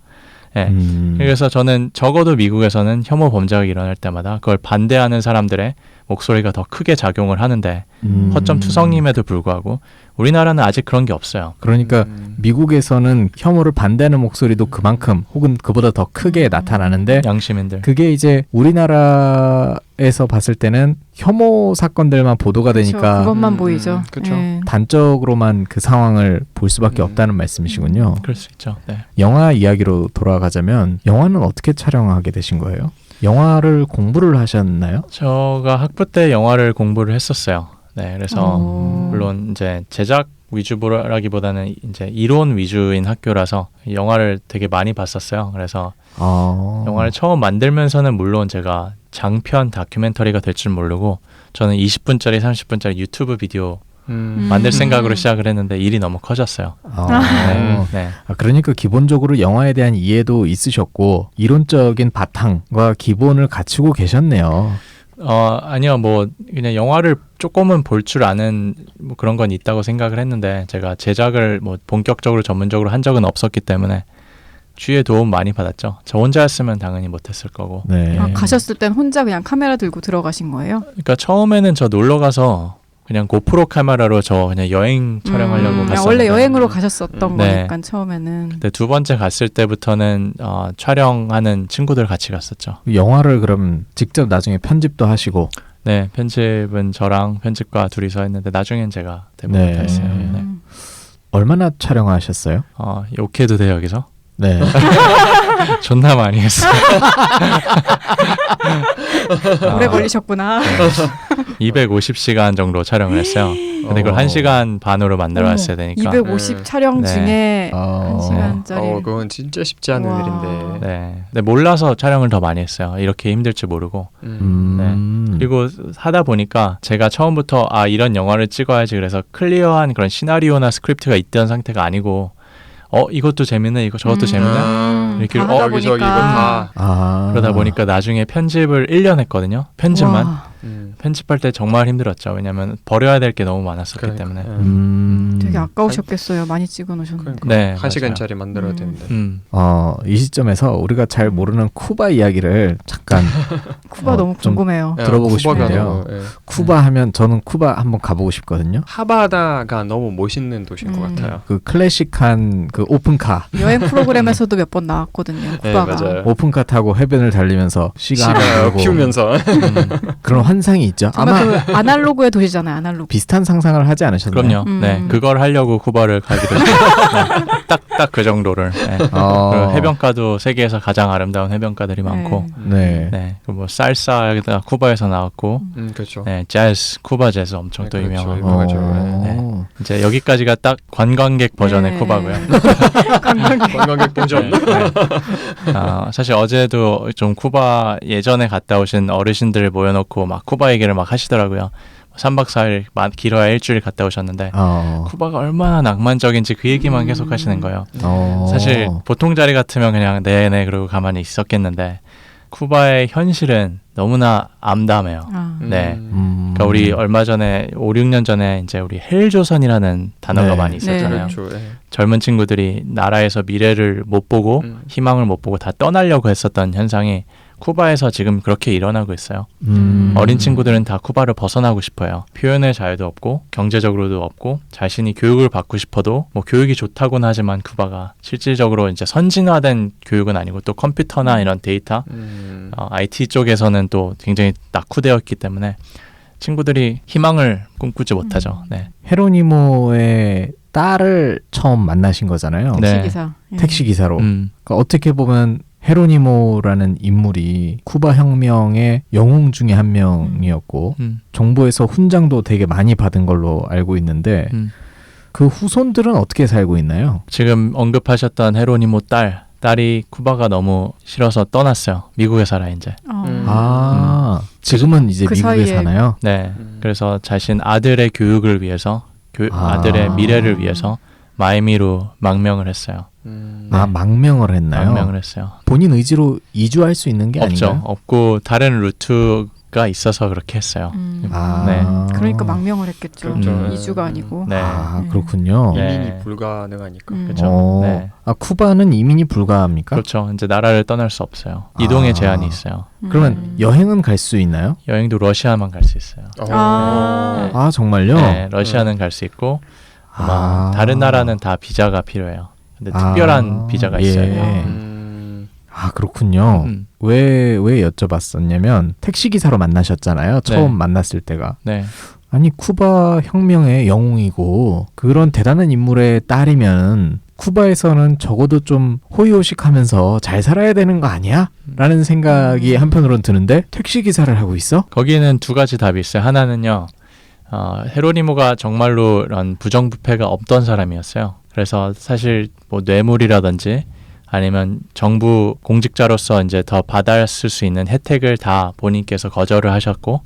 네. 그래서 저는 적어도 미국에서는 혐오 범죄가 일어날 때마다 그걸 반대하는 사람들의 목소리가 더 크게 작용을 하는데 허점 투성임에도 불구하고 우리나라는 아직 그런 게 없어요. 그러니까 미국에서는 혐오를 반대하는 목소리도 그만큼 혹은 그보다 더 크게 나타나는데 양시민들. 그게 이제 우리나라에서 봤을 때는 혐오 사건들만 보도가 그쵸, 되니까 그것만 보이죠. 그쵸. 예. 단적으로만 그 상황을 볼 수밖에 없다는 말씀이시군요. 그럴 수 있죠. 네. 영화 이야기로 돌아가자면 영화는 어떻게 촬영하게 되신 거예요? 영화를 공부를 하셨나요? 제가 학부 때 영화를 공부를 했었어요. 네, 그래서 물론 이제 제작 위주라기보다는 이제 이론 위주인 학교라서 영화를 되게 많이 봤었어요. 그래서 영화를 처음 만들면서는 물론 제가 장편 다큐멘터리가 될 줄 모르고 저는 20분짜리, 30분짜리 유튜브 비디오 만들 생각으로 시작을 했는데 일이 너무 커졌어요. 네, 네. 그러니까 기본적으로 영화에 대한 이해도 있으셨고 이론적인 바탕과 기본을 갖추고 계셨네요. 아니요, 뭐 그냥 영화를 조금은 볼 줄 아는 뭐 그런 건 있다고 생각을 했는데 제가 제작을 뭐 본격적으로 전문적으로 한 적은 없었기 때문에 주위의 도움 많이 받았죠. 저 혼자였으면 당연히 못했을 거고. 네. 가셨을 땐 혼자 그냥 카메라 들고 들어가신 거예요? 그러니까 처음에는 저 놀러 가서 그냥 고프로 카메라로 저 그냥 여행 촬영하려고 갔었는데 원래 여행으로 가셨었던 네. 거니까 처음에는. 근데 두 번째 갔을 때부터는 촬영하는 친구들 같이 갔었죠. 영화를 그럼 직접 나중에 편집도 하시고. 네, 편집은 저랑 편집과 둘이서 했는데 나중엔 제가 대부분 네. 다 했어요. 네. 얼마나 촬영하셨어요? 욕해도 돼요 여기서? 네. 존나 많이 했어요. 오래 걸리셨구나. 250시간 정도 촬영을 했어요. 근데 그걸 1시간 반으로 만들어왔어야 되니까. 250 촬영 네. 중에 어. 1시간짜리. 그건 진짜 쉽지 않은 와. 일인데. 네. 근데 몰라서 촬영을 더 많이 했어요. 이렇게 힘들 줄 모르고. 그리고 하다 보니까 제가 처음부터 이런 영화를 찍어야지 그래서 클리어한 그런 시나리오나 스크립트가 있던 상태가 아니고 이것도 재밌네, 이거 저것도 재밌네. 이렇게 다 하다 여기서 이거 보니까. 다. 그러다 보니까 나중에 편집을 1년 했거든요. 편집만. 와, 편집할 때 정말 힘들었죠. 왜냐하면 버려야 될 게 너무 많았었기 때문에. 되게 아까우셨겠어요. 많이 찍어놓으셨는데. 네, 1시간짜리 만들어야 되는데. 이 시점에서 우리가 잘 모르는 쿠바 이야기를 잠깐 쿠바 너무 좀 궁금해요. 들어보고 쿠바가 싶은데요. 너무, 쿠바 하면 저는 쿠바 한번 가보고 싶거든요. 하바다가 너무 멋있는 도시인 것 같아요. 그 클래식한 그 오픈카, 여행 프로그램에서도 몇 번 나왔거든요. 쿠바가. 맞아요. 오픈카 타고 해변을 달리면서 시가 시가 피우면서. 그런 환상이 있죠. 아마 정말 그 아날로그의 도시잖아요. 아날로그. 비슷한 상상을 하지 않으셨나요? 그럼요. 네, 그걸 하려고 쿠바를 가기로 했어요. 딱 그 정도를. 네. 그리고 해변가도 세계에서 가장 아름다운 해변가들이 많고, 네. 네, 뭐 살사가 쿠바에서 나왔고, 그렇죠. 네, 재즈, 쿠바 재즈 엄청 또 그렇죠. 유명하고. 유명하죠. 네. 이제 여기까지가 딱 관광객 버전의 네. 쿠바고요. 관광객 보전. 네. 사실 어제도 좀 쿠바 예전에 갔다 오신 어르신들 모여놓고 막 쿠바 얘기를 막 하시더라고요. 3박 4일, 길어야 일주일 갔다 오셨는데 쿠바가 얼마나 낭만적인지 그 얘기만 계속 하시는 거예요. 사실 보통 자리 같으면 그냥 네네 그러고 가만히 있었겠는데 쿠바의 현실은 너무나 암담해요. 네. 그러니까 우리 얼마 전에 5, 6년 전에 이제 우리 헬조선이라는 단어가 네. 많이 있었잖아요. 그렇죠. 네. 젊은 친구들이 나라에서 미래를 못 보고 희망을 못 보고 다 떠나려고 했었던 현상이 쿠바에서 지금 그렇게 일어나고 있어요. 어린 친구들은 다 쿠바를 벗어나고 싶어요. 표현의 자유도 없고 경제적으로도 없고 자신이 교육을 받고 싶어도 뭐 교육이 좋다고는 하지만 쿠바가 실질적으로 이제 선진화된 교육은 아니고 또 컴퓨터나 이런 데이터, IT 쪽에서는 또 굉장히 낙후되어 있기 때문에 친구들이 희망을 꿈꾸지 못하죠. 네. 헤로니모의 딸을 처음 만나신 거잖아요. 네. 택시기사. 예. 택시 기사로. 그러니까 어떻게 보면 헤로니모라는 인물이 쿠바 혁명의 영웅 중에 한 명이었고 정부에서 훈장도 되게 많이 받은 걸로 알고 있는데 그 후손들은 어떻게 살고 있나요? 지금 언급하셨던 헤로니모 딸이 쿠바가 너무 싫어서 떠났어요. 미국에 살아 이제. 지금은 이제 그 미국에 사이에. 사나요? 네. 그래서 자신 아들의 교육을 위해서 아들의 미래를 위해서 마이미로 망명을 했어요. 망명을 했나요? 망명을 했어요. 본인 의지로 이주할 수 있는 게 없죠. 아닌가요? 없고 다른 루트 가 있어서 그렇게 했어요. 아, 네. 그러니까 망명을 했겠죠. 그렇죠. 이주가 아니고. 네. 아, 그렇군요. 네. 이민이 불가능하니까. 그렇죠. 네. 아, 쿠바는 이민이 불가합니까? 그렇죠. 이제 나라를 떠날 수 없어요. 이동의 아. 제한이 있어요. 그러면 여행은 갈 수 있나요? 여행도 러시아만 갈 수 있어요. 아. 네. 아, 정말요? 네, 러시아는 갈 수 있고 아마 아. 다른 나라는 다 비자가 필요해요. 근데 아. 특별한 비자가 예. 있어요. 아, 그렇군요. 왜 여쭤봤었냐면 택시기사로 만나셨잖아요. 처음 네. 만났을 때가. 네. 아니, 쿠바 혁명의 영웅이고 그런 대단한 인물의 딸이면 쿠바에서는 적어도 좀 호의호식하면서 잘 살아야 되는 거 아니야? 라는 생각이 한편으론 드는데 택시기사를 하고 있어? 거기에는 두 가지 답이 있어요. 하나는요. 헤로니모가 정말로 이런 부정부패가 없던 사람이었어요. 그래서 사실 뭐 뇌물이라든지 아니면 정부 공직자로서 이제 더 받았을 수 있는 혜택을 다 본인께서 거절을 하셨고,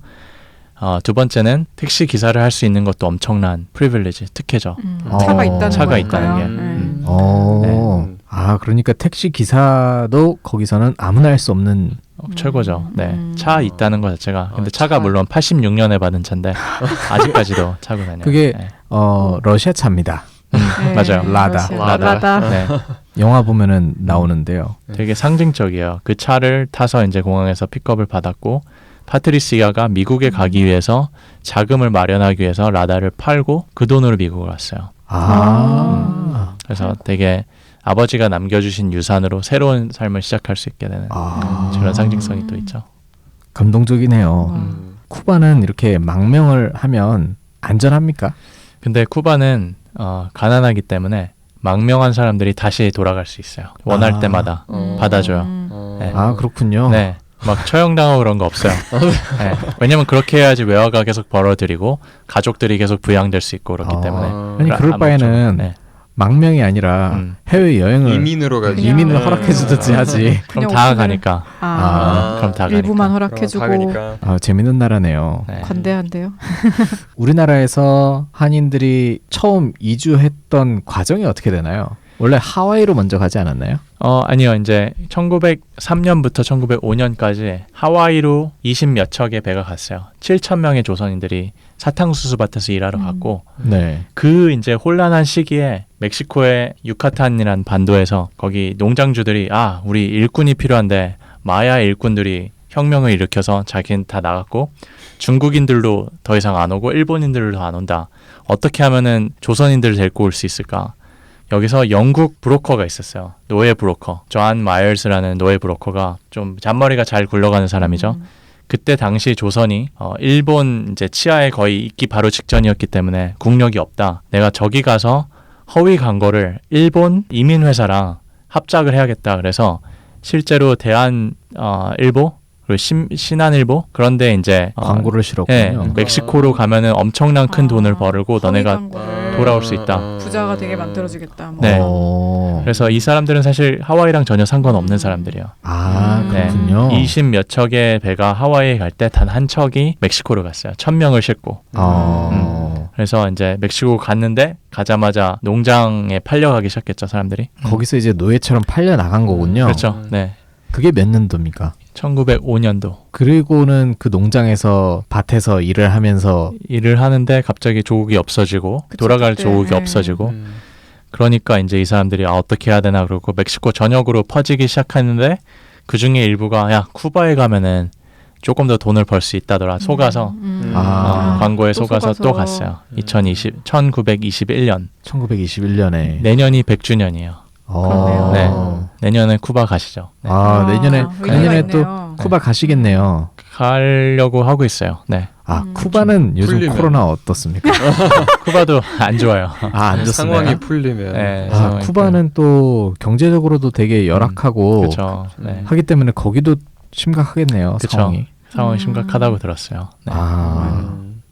두 번째는 택시 기사를 할 수 있는 것도 엄청난 프리빌리지, 특혜죠. 차가 있다는 차가 거니까요. 있다는 게. 네. 아, 그러니까 택시 기사도 거기서는 아무나 할 수 없는. 최고죠. 네, 차 있다는 것 자체가. 근데 차. 차가 물론 86년에 받은 차인데 아직까지도 타고 다녀요. 그게 네. 러시아 차입니다. 네. 맞아요. 라다. 러시아. 라다. 네. 영화 보면은 나오는데요. 되게 상징적이에요. 그 차를 타서 이제 공항에서 픽업을 받았고, 파트리시아가 미국에 가기 위해서 자금을 마련하기 위해서 라다를 팔고 그 돈으로 미국을 왔어요. 그래서 되게 아버지가 남겨주신 유산으로 새로운 삶을 시작할 수 있게 되는 그런 상징성이 또 있죠. 감동적이네요. 쿠바는 이렇게 망명을 하면 안전합니까? 근데 쿠바는 가난하기 때문에 망명한 사람들이 다시 돌아갈 수 있어요. 원할 때마다 받아줘요. 네. 아, 그렇군요. 네. 막 처형당하고 그런 거 없어요. 네. 왜냐면 그렇게 해야지 외화가 계속 벌어들이고 가족들이 계속 부양될 수 있고 그렇기 때문에. 아니, 그럴 바에는 네. 망명이 아니라 해외 여행을 이민으로 가지. 이민을 허락해주든지 하지. 그럼 그냥 다 오픈을- 가니까. 아, 그럼 다 일부만 가니까. 허락해주고 가니까. 아, 재밌는 나라네요. 네. 관대한데요. 우리나라에서 한인들이 처음 이주했던 과정이 어떻게 되나요? 원래 하와이로 먼저 가지 않았나요? 아니요. 이제 1903년부터 1905년까지 하와이로 20몇 척의 배가 갔어요. 7천 명의 조선인들이 사탕수수 밭에서 일하러 갔고, 네. 그 이제 혼란한 시기에 멕시코의 유카탄이라는 반도에서 거기 농장주들이 우리 일꾼이 필요한데 마야 일꾼들이 혁명을 일으켜서 자기는 다 나갔고 중국인들도 더 이상 안 오고 일본인들도 안 온다. 어떻게 하면은 조선인들을 데리고 올 수 있을까? 여기서 영국 브로커가 있었어요. 노예 브로커. 존 마이얼스라는 노예 브로커가 좀 잔머리가 잘 굴러가는 사람이죠. 그때 당시 조선이 일본 이제 치하에 거의 있기 바로 직전이었기 때문에 국력이 없다. 내가 저기 가서 허위 광고를 일본 이민회사랑 합작을 해야겠다. 그래서 실제로 대한일보 그리고 신한일보 그런데 이제 광고를 실었군요. 멕시코로 가면은 엄청난 큰 돈을 벌고 너네가 돌아올 수 있다. 부자가 되게 만들어주겠다. 뭐. 네. 오. 그래서 이 사람들은 사실 하와이랑 전혀 상관없는 사람들이에요. 아, 네. 그렇군요. 20 몇 척의 배가 하와이에 갈 때 단 한 척이 멕시코로 갔어요. 1,000명을 싣고. 그래서 이제 멕시코 갔는데 가자마자 농장에 팔려가기 시작했죠, 사람들이. 거기서 이제 노예처럼 팔려 나간 거군요. 그렇죠. 네. 그게 몇 년도입니까? 1905년도. 그리고는 그 농장에서 밭에서 일을 하면서 일을 하는데 갑자기 조국이 없어지고 그쵸, 돌아갈 그때. 조국이 네. 없어지고 그러니까 이제 이 사람들이 어떻게 해야 되나 그러고 멕시코 전역으로 퍼지기 시작했는데 그 중에 일부가 야 쿠바에 가면은 조금 더 돈을 벌 수 있다더라 속아서 광고에 속아서 또 갔어요. 1921년 1921년에 내년이 100주년이에요. 그러네요. 네. 내년에 쿠바 가시죠. 네. 내년에 의미가 또 있네요. 쿠바 가시겠네요. 가려고 하고 있어요. 네. 쿠바는 요즘 풀리면. 코로나 어떻습니까? 쿠바도 안 좋아요. 안 좋습니다. 상황이 풀리면 네, 쿠바는 또 경제적으로도 되게 열악하고 그렇죠. 네. 하기 때문에 거기도 심각하겠네요. 그쵸. 상황이. 상황이 심각하다고 들었어요. 네.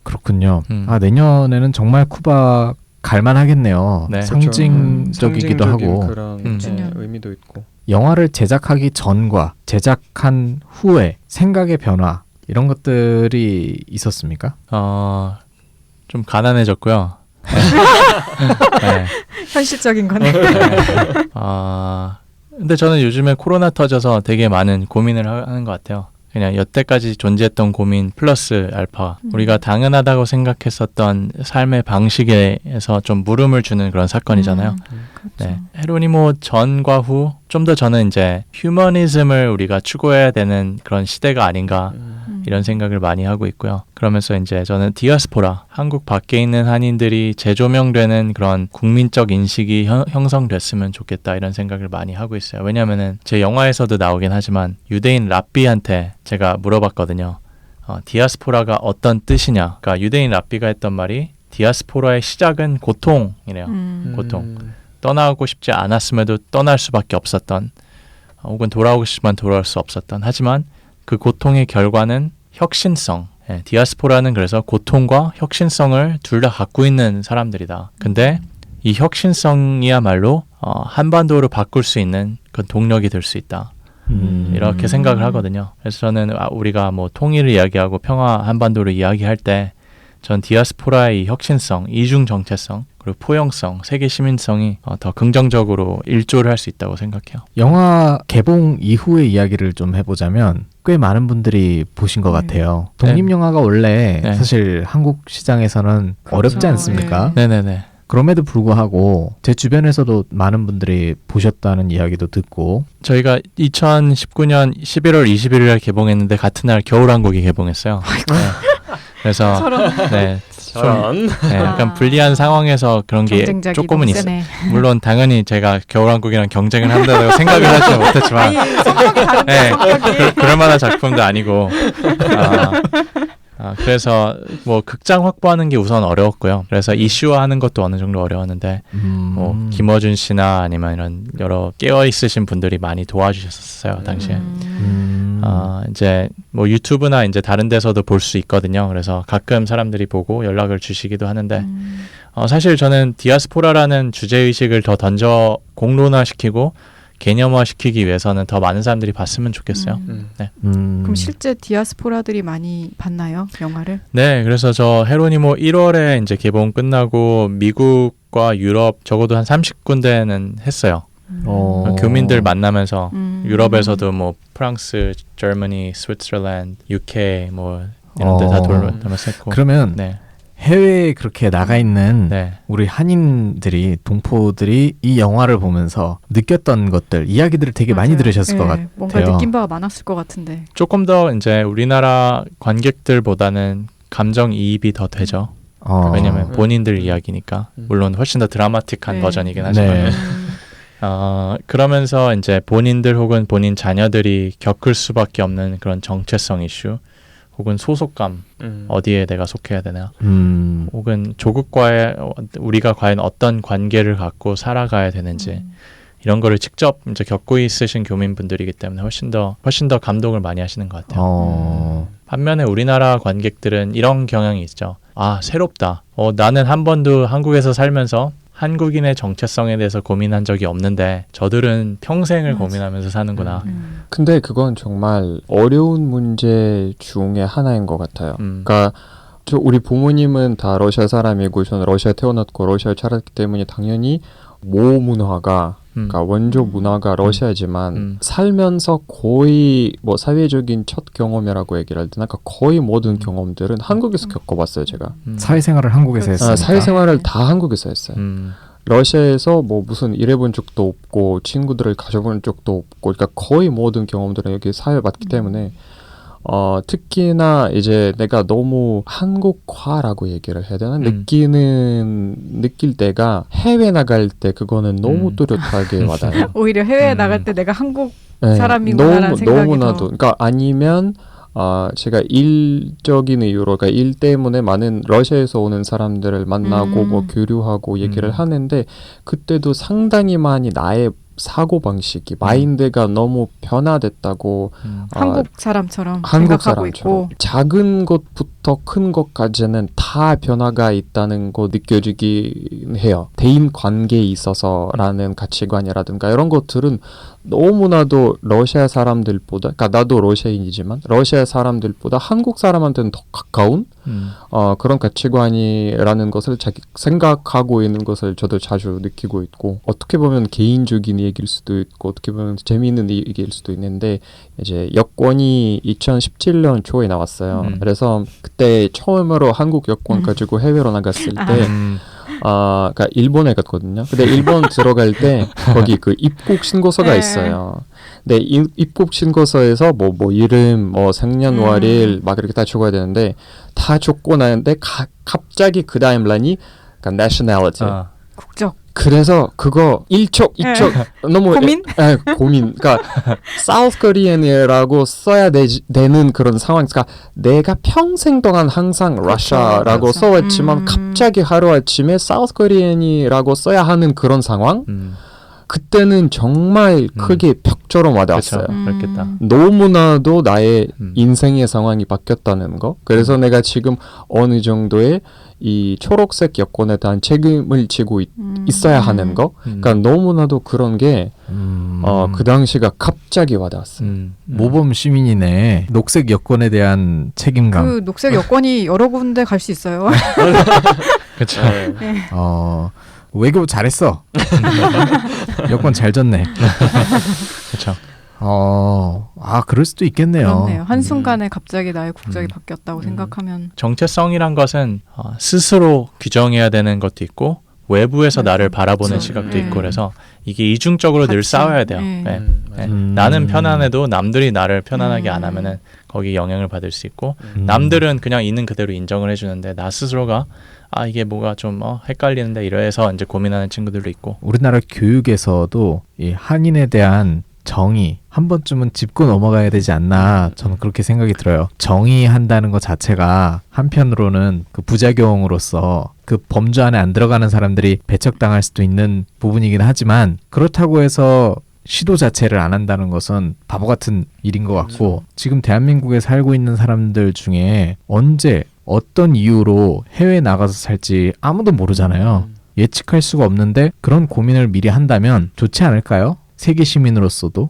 그렇군요. 음. 내년에는 정말 쿠바 갈만하겠네요. 네. 상징적이기도 하고 그런 주년. 의미도 있고. 영화를 제작하기 전과 제작한 후에 생각의 변화 이런 것들이 있었습니까? 좀 가난해졌고요. 네. 현실적인 거네. 근데 저는 요즘에 코로나 터져서 되게 많은 고민을 하는 것 같아요. 그냥 여태까지 존재했던 고민 플러스 알파 우리가 당연하다고 생각했었던 삶의 방식에서 좀 물음을 주는 그런 사건이잖아요. 그렇죠. 네. 헤로니모 전과 후 좀 더 저는 이제 휴머니즘을 우리가 추구해야 되는 그런 시대가 아닌가 이런 생각을 많이 하고 있고요. 그러면서 이제 저는 디아스포라, 한국 밖에 있는 한인들이 재조명되는 그런 국민적 인식이 형성됐으면 좋겠다 이런 생각을 많이 하고 있어요. 왜냐하면은 제 영화에서도 나오긴 하지만 유대인 랍비한테 제가 물어봤거든요. 디아스포라가 어떤 뜻이냐? 그러니까 유대인 랍비가 했던 말이 디아스포라의 시작은 고통이래요. 고통. 떠나고 싶지 않았음에도 떠날 수밖에 없었던 혹은 돌아오고 싶지만 돌아올 수 없었던 하지만 그 고통의 결과는 혁신성. 디아스포라는 그래서 고통과 혁신성을 둘 다 갖고 있는 사람들이다. 근데 이 혁신성이야말로 한반도를 바꿀 수 있는 그런 동력이 될 수 있다. 이렇게 생각을 하거든요. 그래서 저는 우리가 뭐 통일을 이야기하고 평화 한반도를 이야기할 때 전 디아스포라의 이 혁신성, 이중 정체성, 그리고 포용성, 세계 시민성이 더 긍정적으로 일조를 할 수 있다고 생각해요. 영화 개봉 이후의 이야기를 좀 해보자면 꽤 많은 분들이 보신 것 같아요. 독립영화가 원래 사실 한국 시장에서는 어렵지 않습니까? 네네네. 그럼에도 불구하고 제 주변에서도 많은 분들이 보셨다는 이야기도 듣고 저희가 2019년 11월 21일에 개봉했는데 같은 날 겨울왕국이 개봉했어요. 네. 그래서 네, 좀 약간 불리한 상황에서 그런 게 조금은 있어요. 물론 당연히 제가 겨울왕국이랑 경쟁을 한다고 생각을 하지 못했지만 그럴 만한 작품도 아니고 그래서 뭐 극장 확보하는 게 우선 어려웠고요. 그래서 이슈화하는 것도 어느 정도 어려웠는데 뭐 김어준 씨나 아니면 이런 여러 깨어 있으신 분들이 많이 도와주셨어요 당시에. 이제 뭐 유튜브나 이제 다른 데서도 볼 수 있거든요. 그래서 가끔 사람들이 보고 연락을 주시기도 하는데 사실 저는 디아스포라라는 주제 의식을 더 던져 공론화시키고 개념화시키기 위해서는 더 많은 사람들이 봤으면 좋겠어요. 네. 그럼 실제 디아스포라들이 많이 봤나요? 영화를? 네. 그래서 저 헤로니모 1월에 이제 개봉 끝나고 미국과 유럽 적어도 한 30군데는 했어요. 교민들 만나면서 유럽에서도 뭐 프랑스, 저머니, 스위스랜드, UK 뭐 이런 데 다 돌면서 했고. 그러면 해외에 그렇게 나가 있는 우리 한인들이 동포들이 이 영화를 보면서 느꼈던 것들 이야기들을 되게 많이 들으셨을 것 같아요. 뭔가 느낀 바가 많았을 것 같은데 조금 더 이제 우리나라 관객들보다는 감정이입이 더 되죠. 왜냐면 본인들 이야기니까 물론 훨씬 더 드라마틱한 버전이긴 하지만 그러면서 이제 본인들 혹은 본인 자녀들이 겪을 수밖에 없는 그런 정체성 이슈 혹은 소속감 어디에 내가 속해야 되나 혹은 조국과의 우리가 과연 어떤 관계를 갖고 살아가야 되는지 이런 거를 직접 이제 겪고 있으신 교민분들이기 때문에 훨씬 더 감동을 많이 하시는 것 같아요. 반면에 우리나라 관객들은 이런 경향이 있죠. 새롭다. 나는 한 번도 한국에서 살면서 한국인의 정체성에 대해서 고민한 적이 없는데 저들은 평생을 고민하면서 사는구나. 근데 그건 정말 어려운 문제 중에 하나인 것 같아요. 그러니까 우리 부모님은 다 러시아 사람이고 저는 러시아에 태어났고 러시아에 자랐기 때문에 당연히 모 문화가 그러니까 원조 문화가 러시아지만 살면서 거의 뭐 사회적인 첫 경험이라고 얘기를 할 때는 거의 모든 경험들은 한국에서 겪어봤어요 제가. 사회생활을 한국에서 했으니까. 사회생활을 다 한국에서 했어요. 러시아에서 뭐 무슨 일해본 적도 없고 친구들을 가져본 적도 없고 그러니까 거의 모든 경험들은 여기 사회봤기 때문에 특히나 이제 내가 너무 한국화라고 얘기를 해야 되나? 느낄 때가 해외 나갈 때 그거는 너무 뚜렷하게 와닿아요. 오히려 해외에 나갈 때 내가 한국 사람이구나라는 생각이 너무나도 그러니까 아니면 제가 일적인 이유로 그러니까 일 때문에 많은 러시아에서 오는 사람들을 만나고 뭐 교류하고 얘기를 하는데 그때도 상당히 많이 나의 사고방식이 마인드가 너무 변화됐다고 한국 사람처럼 생각하고 있고 작은 것부터 큰 것까지는 다 변화가 있다는 거 느껴지긴 해요. 대인관계에 있어서라는 가치관이라든가 이런 것들은 너무나도 러시아 사람들보다 그러니까 나도 러시아인이지만 러시아 사람들보다 한국 사람한테는 더 가까운 그런 가치관이라는 것을 자기 생각하고 있는 것을 저도 자주 느끼고 있고 어떻게 보면 개인적인 얘기일 수도 있고 어떻게 보면 재미있는 얘기일 수도 있는데 이제 여권이 2017년 초에 나왔어요. 그래서 그때 처음으로 한국 여권 가지고 해외로 나갔을 때 그러니까 일본에 갔거든요. 근데 일본 들어갈 때 거기 그 입국 신고서가 있어요. 근데 입국 신고서에서 뭐 이름, 뭐 생년월일 막 이렇게 다 적어야 되는데 다 적고 나는데 갑자기 그 다음 란이 그러니까 nationality. 국적. 그래서 그거 1척, 2척 너무 고민. 그러니까 South Korean이라고 써야 되는 그런 상황. 그러니까 내가 평생 동안 항상 러시아라고 써왔지만 갑자기 하루아침에 South Korean이라고 써야 하는 그런 상황. 그때는 정말 크게 벽처럼 와닿았어요. 그렇겠다. 너무나도 나의 인생의 상황이 바뀌었다는 거. 그래서 내가 지금 어느 정도의 이 초록색 여권에 대한 책임을 지고 있어야 하는 거. 그러니까 너무나도 그런 게 그 당시가 갑자기 와닿았어요. 모범 시민이네. 녹색 여권에 대한 책임감. 그 녹색 여권이 여러 군데 갈 수 있어요. 그렇죠. 외교 잘했어. 여권 잘 졌네. 그렇죠. 그럴 수도 있겠네요. 그렇네요. 한순간에 갑자기 나의 국적이 바뀌었다고 생각하면 정체성이란 것은 스스로 규정해야 되는 것도 있고 외부에서 나를 바라보는 그렇죠. 시각도 있고 그래서 이게 이중적으로 늘 같이, 싸워야 돼요. 네. 나는 편안해도 남들이 나를 편안하게 안 하면은 거기 영향을 받을 수 있고 남들은 그냥 있는 그대로 인정을 해주는데 나 스스로가 이게 뭐가 좀 헷갈리는데 이래서 이제 고민하는 친구들도 있고 우리나라 교육에서도 이 한인에 대한 정의 한 번쯤은 짚고 넘어가야 되지 않나 저는 그렇게 생각이 들어요. 정의한다는 것 자체가 한편으로는 그 부작용으로서 그 범주 안에 안 들어가는 사람들이 배척당할 수도 있는 부분이긴 하지만 그렇다고 해서 시도 자체를 안 한다는 것은 바보 같은 일인 것 같고 지금 대한민국에 살고 있는 사람들 중에 언제 어떤 이유로 해외에 나가서 살지 아무도 모르잖아요. 예측할 수가 없는데 그런 고민을 미리 한다면 좋지 않을까요? 세계 시민으로서도.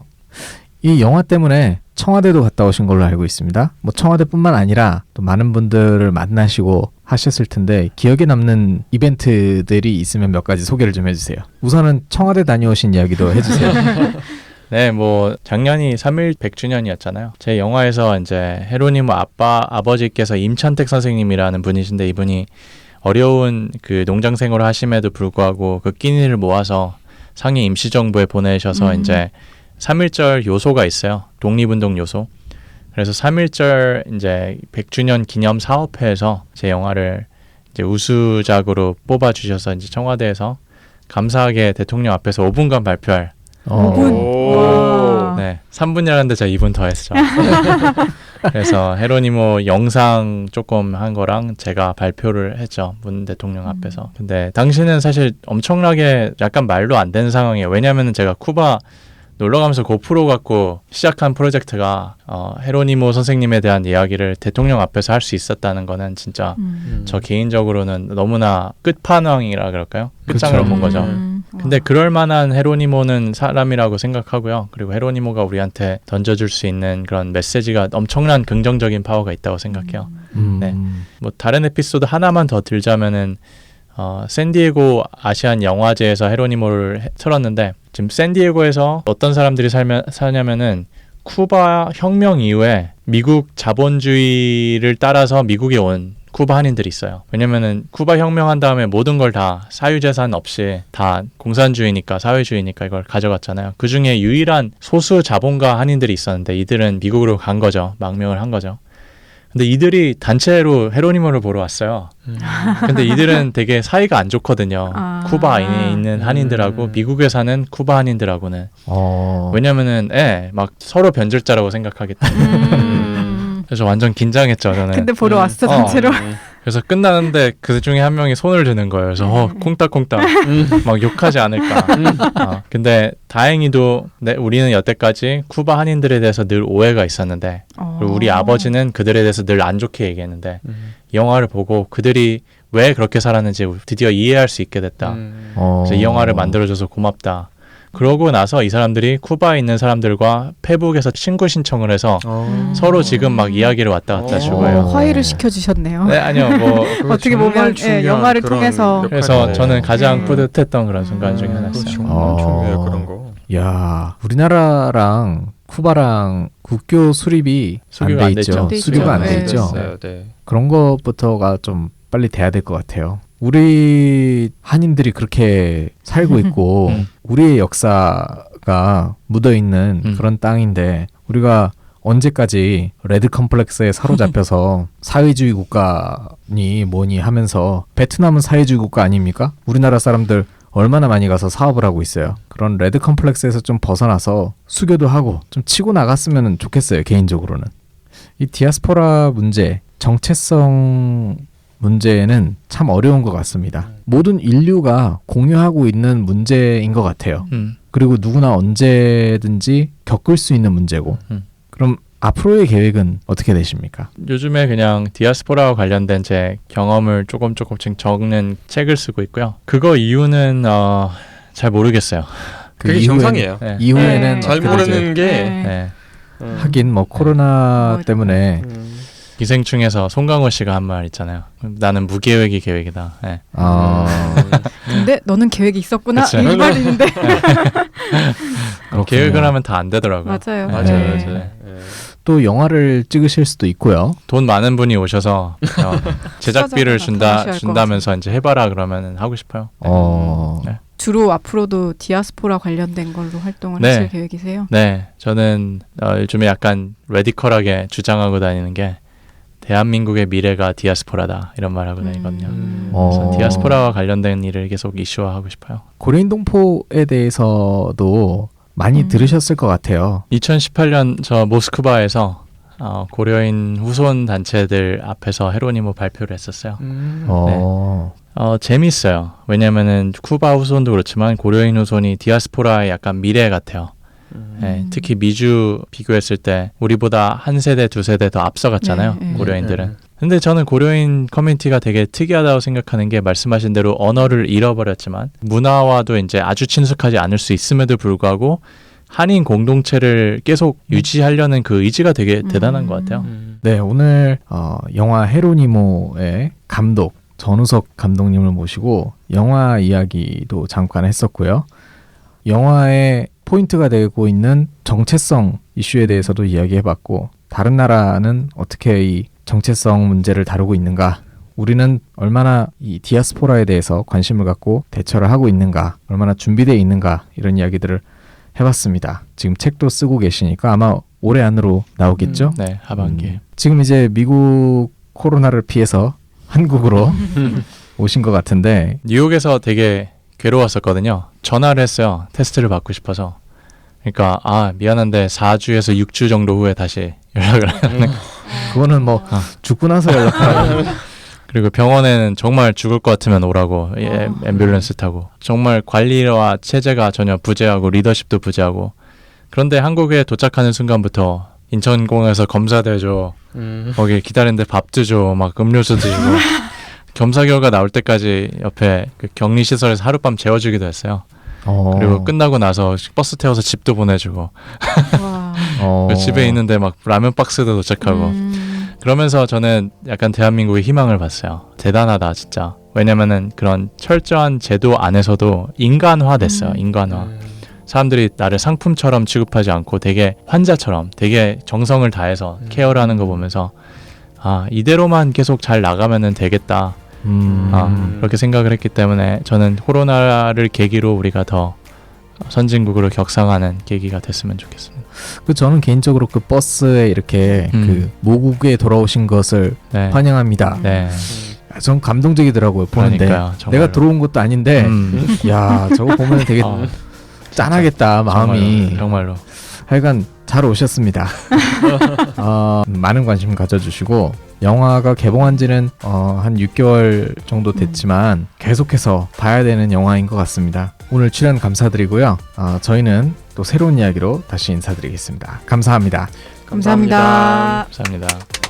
이 영화 때문에 청와대도 갔다 오신 걸로 알고 있습니다. 뭐 청와대뿐만 아니라 또 많은 분들을 만나시고 하셨을 텐데 기억에 남는 이벤트들이 있으면 몇 가지 소개를 좀 해주세요. 우선은 청와대 다녀오신 이야기도 해주세요. 네, 뭐 작년이 3일 100주년이었잖아요. 제 영화에서 이제 헤로니모 아버지께서 임찬택 선생님이라는 분이신데 이분이 어려운 그 농장 생활을 하심에도 불구하고 그 끼니를 모아서 상해 임시정부에 보내셔서 이제 3.1절 요소가 있어요. 독립운동 요소. 그래서 3.1절 이제 100주년 기념 사업회에서 제 영화를 이제 우수작으로 뽑아주셔서 이제 청와대에서 감사하게 대통령 앞에서 5분간 발표할 5분. 네, 3분이라는데 제가 2분 더 했죠. 그래서 헤로니모 영상 조금 한 거랑 제가 발표를 했죠. 문 대통령 앞에서. 근데 당시는 사실 엄청나게 약간 말도 안 되는 상황이에요. 왜냐하면 제가 쿠바 놀러 가면서 고프로 갖고 시작한 프로젝트가 헤로니모 선생님에 대한 이야기를 대통령 앞에서 할 수 있었다는 거는 진짜 저 개인적으로는 너무나 끝판왕이라 그럴까요? 끝장으로 본 거죠. 근데 그럴 만한 헤로니모는 사람이라고 생각하고요. 그리고 헤로니모가 우리한테 던져줄 수 있는 그런 메시지가 엄청난 긍정적인 파워가 있다고 생각해요. 네. 뭐 다른 에피소드 하나만 더 들자면은 샌디에고 아시안 영화제에서 헤로니모를 틀었는데 지금 샌디에고에서 어떤 사람들이 사냐면은 쿠바 혁명 이후에 미국 자본주의를 따라서 미국에 온 쿠바 한인들이 있어요. 왜냐면은 쿠바 혁명한 다음에 모든 걸 다 사유재산 없이 다 공산주의니까 사회주의니까 이걸 가져갔잖아요. 그 중에 유일한 소수 자본가 한인들이 있었는데 이들은 미국으로 간 거죠. 망명을 한 거죠. 근데 이들이 단체로 헤로니모를 보러 왔어요. 근데 이들은 되게 사이가 안 좋거든요. 쿠바에 있는 한인들하고 미국에 사는 쿠바 한인들하고는. 왜냐면은 막 서로 변절자라고 생각하기 때문에. 그래서 완전 긴장했죠, 저는. 근데 보러 왔어, 단체로. 그래서 끝나는데 그 중에 한 명이 손을 드는 거예요. 그래서 콩닥콩닥 막 욕하지 않을까. 근데 다행히도 우리는 여태까지 쿠바 한인들에 대해서 늘 오해가 있었는데 그리고 우리 아버지는 그들에 대해서 늘 안 좋게 얘기했는데 이 영화를 보고 그들이 왜 그렇게 살았는지 드디어 이해할 수 있게 됐다. 그래서 이 영화를 만들어줘서 고맙다. 그러고 나서 이 사람들이 쿠바에 있는 사람들과 페북에서 친구 신청을 해서 서로 지금 막 이야기를 왔다 갔다 주고 해요. 화해를 시켜주셨네요. 네, 아니요. 뭐 어떻게 보면 영화를 통해서. 그래서 저는 가장 네. 뿌듯했던 그런 순간 중에 하나였어요. 정말 중요해요 그런 거. 야, 우리나라랑 쿠바랑 국교 수립이 안 수교가 돼 안 있죠. 됐죠. 수교가 안 돼 네. 있죠. 네. 그런 것부터가 좀 빨리 돼야 될 것 같아요. 우리 한인들이 그렇게 살고 있고 우리의 역사가 묻어 있는 그런 땅인데 우리가 언제까지 레드 컴플렉스에 사로잡혀서 사회주의 국가니 뭐니 하면서 베트남은 사회주의 국가 아닙니까? 우리나라 사람들 얼마나 많이 가서 사업을 하고 있어요. 그런 레드 컴플렉스에서 좀 벗어나서 수교도 하고 좀 치고 나갔으면 좋겠어요. 개인적으로는. 이 디아스포라 문제, 정체성 문제는 참 어려운 것 같습니다. 모든 인류가 공유하고 있는 문제인 것 같아요. 그리고 누구나 언제든지 겪을 수 있는 문제고. 그럼 앞으로의 계획은 어떻게 되십니까? 요즘에 그냥 디아스포라와 관련된 제 경험을 조금씩 적는 책을 쓰고 있고요. 그거 이유는 잘 모르겠어요. 그게 정상이에요. 네. 이후에는 네. 잘 어떻게 되죠? 모르는 게 네. 하긴 뭐 코로나 때문에 기생충에서 송강호 씨가 한 말 있잖아요. 나는 무계획이 계획이다. 네. 근데 너는 계획이 있었구나. 그쵸. 이 말인데. 계획을 하면 다 안 되더라고요. 맞아요. 맞아요. 네. 맞아요. 또 영화를 찍으실 수도 있고요. 돈 많은 분이 오셔서 제작비를 투자자가 다 준다면서 이제 해봐라 그러면 하고 싶어요. 네. 주로 앞으로도 디아스포라 관련된 걸로 활동을 네. 하실 계획이세요? 네, 저는 요즘에 약간 레디컬하게 주장하고 다니는 게 대한민국의 미래가 디아스포라다 이런 말 하고 다니거든요. 그래서 디아스포라와 관련된 일을 계속 이슈화하고 싶어요. 고려인 동포에 대해서도 많이 들으셨을 것 같아요. 2018년 저 모스크바에서 고려인 후손 단체들 앞에서 헤로니모 발표를 했었어요. 재밌어요. 왜냐면은 쿠바 후손도 그렇지만 고려인 후손이 디아스포라의 약간 미래 같아요. 네, 특히 미주 비교했을 때 우리보다 한 세대 두 세대 더 앞서갔잖아요. 네, 네. 고려인들은. 근데 저는 고려인 커뮤니티가 되게 특이하다고 생각하는 게 말씀하신 대로 언어를 잃어버렸지만 문화와도 이제 아주 친숙하지 않을 수 있음에도 불구하고 한인 공동체를 계속 유지하려는 그 의지가 되게 대단한 것 같아요. 네, 오늘 영화 헤로니모의 감독 전우석 감독님을 모시고 영화 이야기도 잠깐 했었고요. 영화의 포인트가 되고 있는 정체성 이슈에 대해서도 이야기해봤고 다른 나라는 어떻게 이 정체성 문제를 다루고 있는가, 우리는 얼마나 이 디아스포라에 대해서 관심을 갖고 대처를 하고 있는가, 얼마나 준비되어 있는가, 이런 이야기들을 해봤습니다. 지금 책도 쓰고 계시니까 아마 올해 안으로 나오겠죠? 네, 하반기에. 지금 이제 미국 코로나를 피해서 한국으로 오신 것 같은데 뉴욕에서 되게 괴로웠었거든요. 전화를 했어요. 테스트를 받고 싶어서. 그러니까 미안한데 4주에서 6주 정도 후에 다시 연락을 하는. 그거는 뭐 죽고 나서 연락하라고. 그리고 병원에는 정말 죽을 것 같으면 오라고. 앰뷸런스 타고. 정말 관리와 체제가 전혀 부재하고 리더십도 부재하고. 그런데 한국에 도착하는 순간부터 인천공항에서 검사도 해줘. 거기 기다리는데 밥도 줘. 막 음료수도 주고. 검사 결과 나올 때까지 옆에 그 격리시설에서 하룻밤 재워주기도 했어요. 그리고 끝나고 나서 버스 태워서 집도 보내주고. 와. 집에 있는데 막 라면 박스도 도착하고. 그러면서 저는 약간 대한민국의 희망을 봤어요. 대단하다 진짜. 왜냐면은 그런 철저한 제도 안에서도 인간화 됐어요. 인간화. 사람들이 나를 상품처럼 취급하지 않고 되게 환자처럼 되게 정성을 다해서 케어를 하는 거 보면서 이대로만 계속 잘 나가면은 되겠다. 그렇게 생각을 했기 때문에 저는 코로나를 계기로 우리가 더 선진국으로 격상하는 계기가 됐으면 좋겠습니다. 저는 개인적으로 그 버스에 이렇게 그 모국에 돌아오신 것을 네. 환영합니다. 네. 전 감동적이더라고요. 보는데 그러니까요, 정말로. 내가 들어온 것도 아닌데 야 저거 보면 되게 짠하겠다 마음이. 정말로. 하여간 잘 오셨습니다. 많은 관심 가져주시고 영화가 개봉한 지는 한 6개월 정도 됐지만 계속해서 봐야 되는 영화인 것 같습니다. 오늘 출연 감사드리고요. 저희는 또 새로운 이야기로 다시 인사드리겠습니다. 감사합니다. 감사합니다. 감사합니다.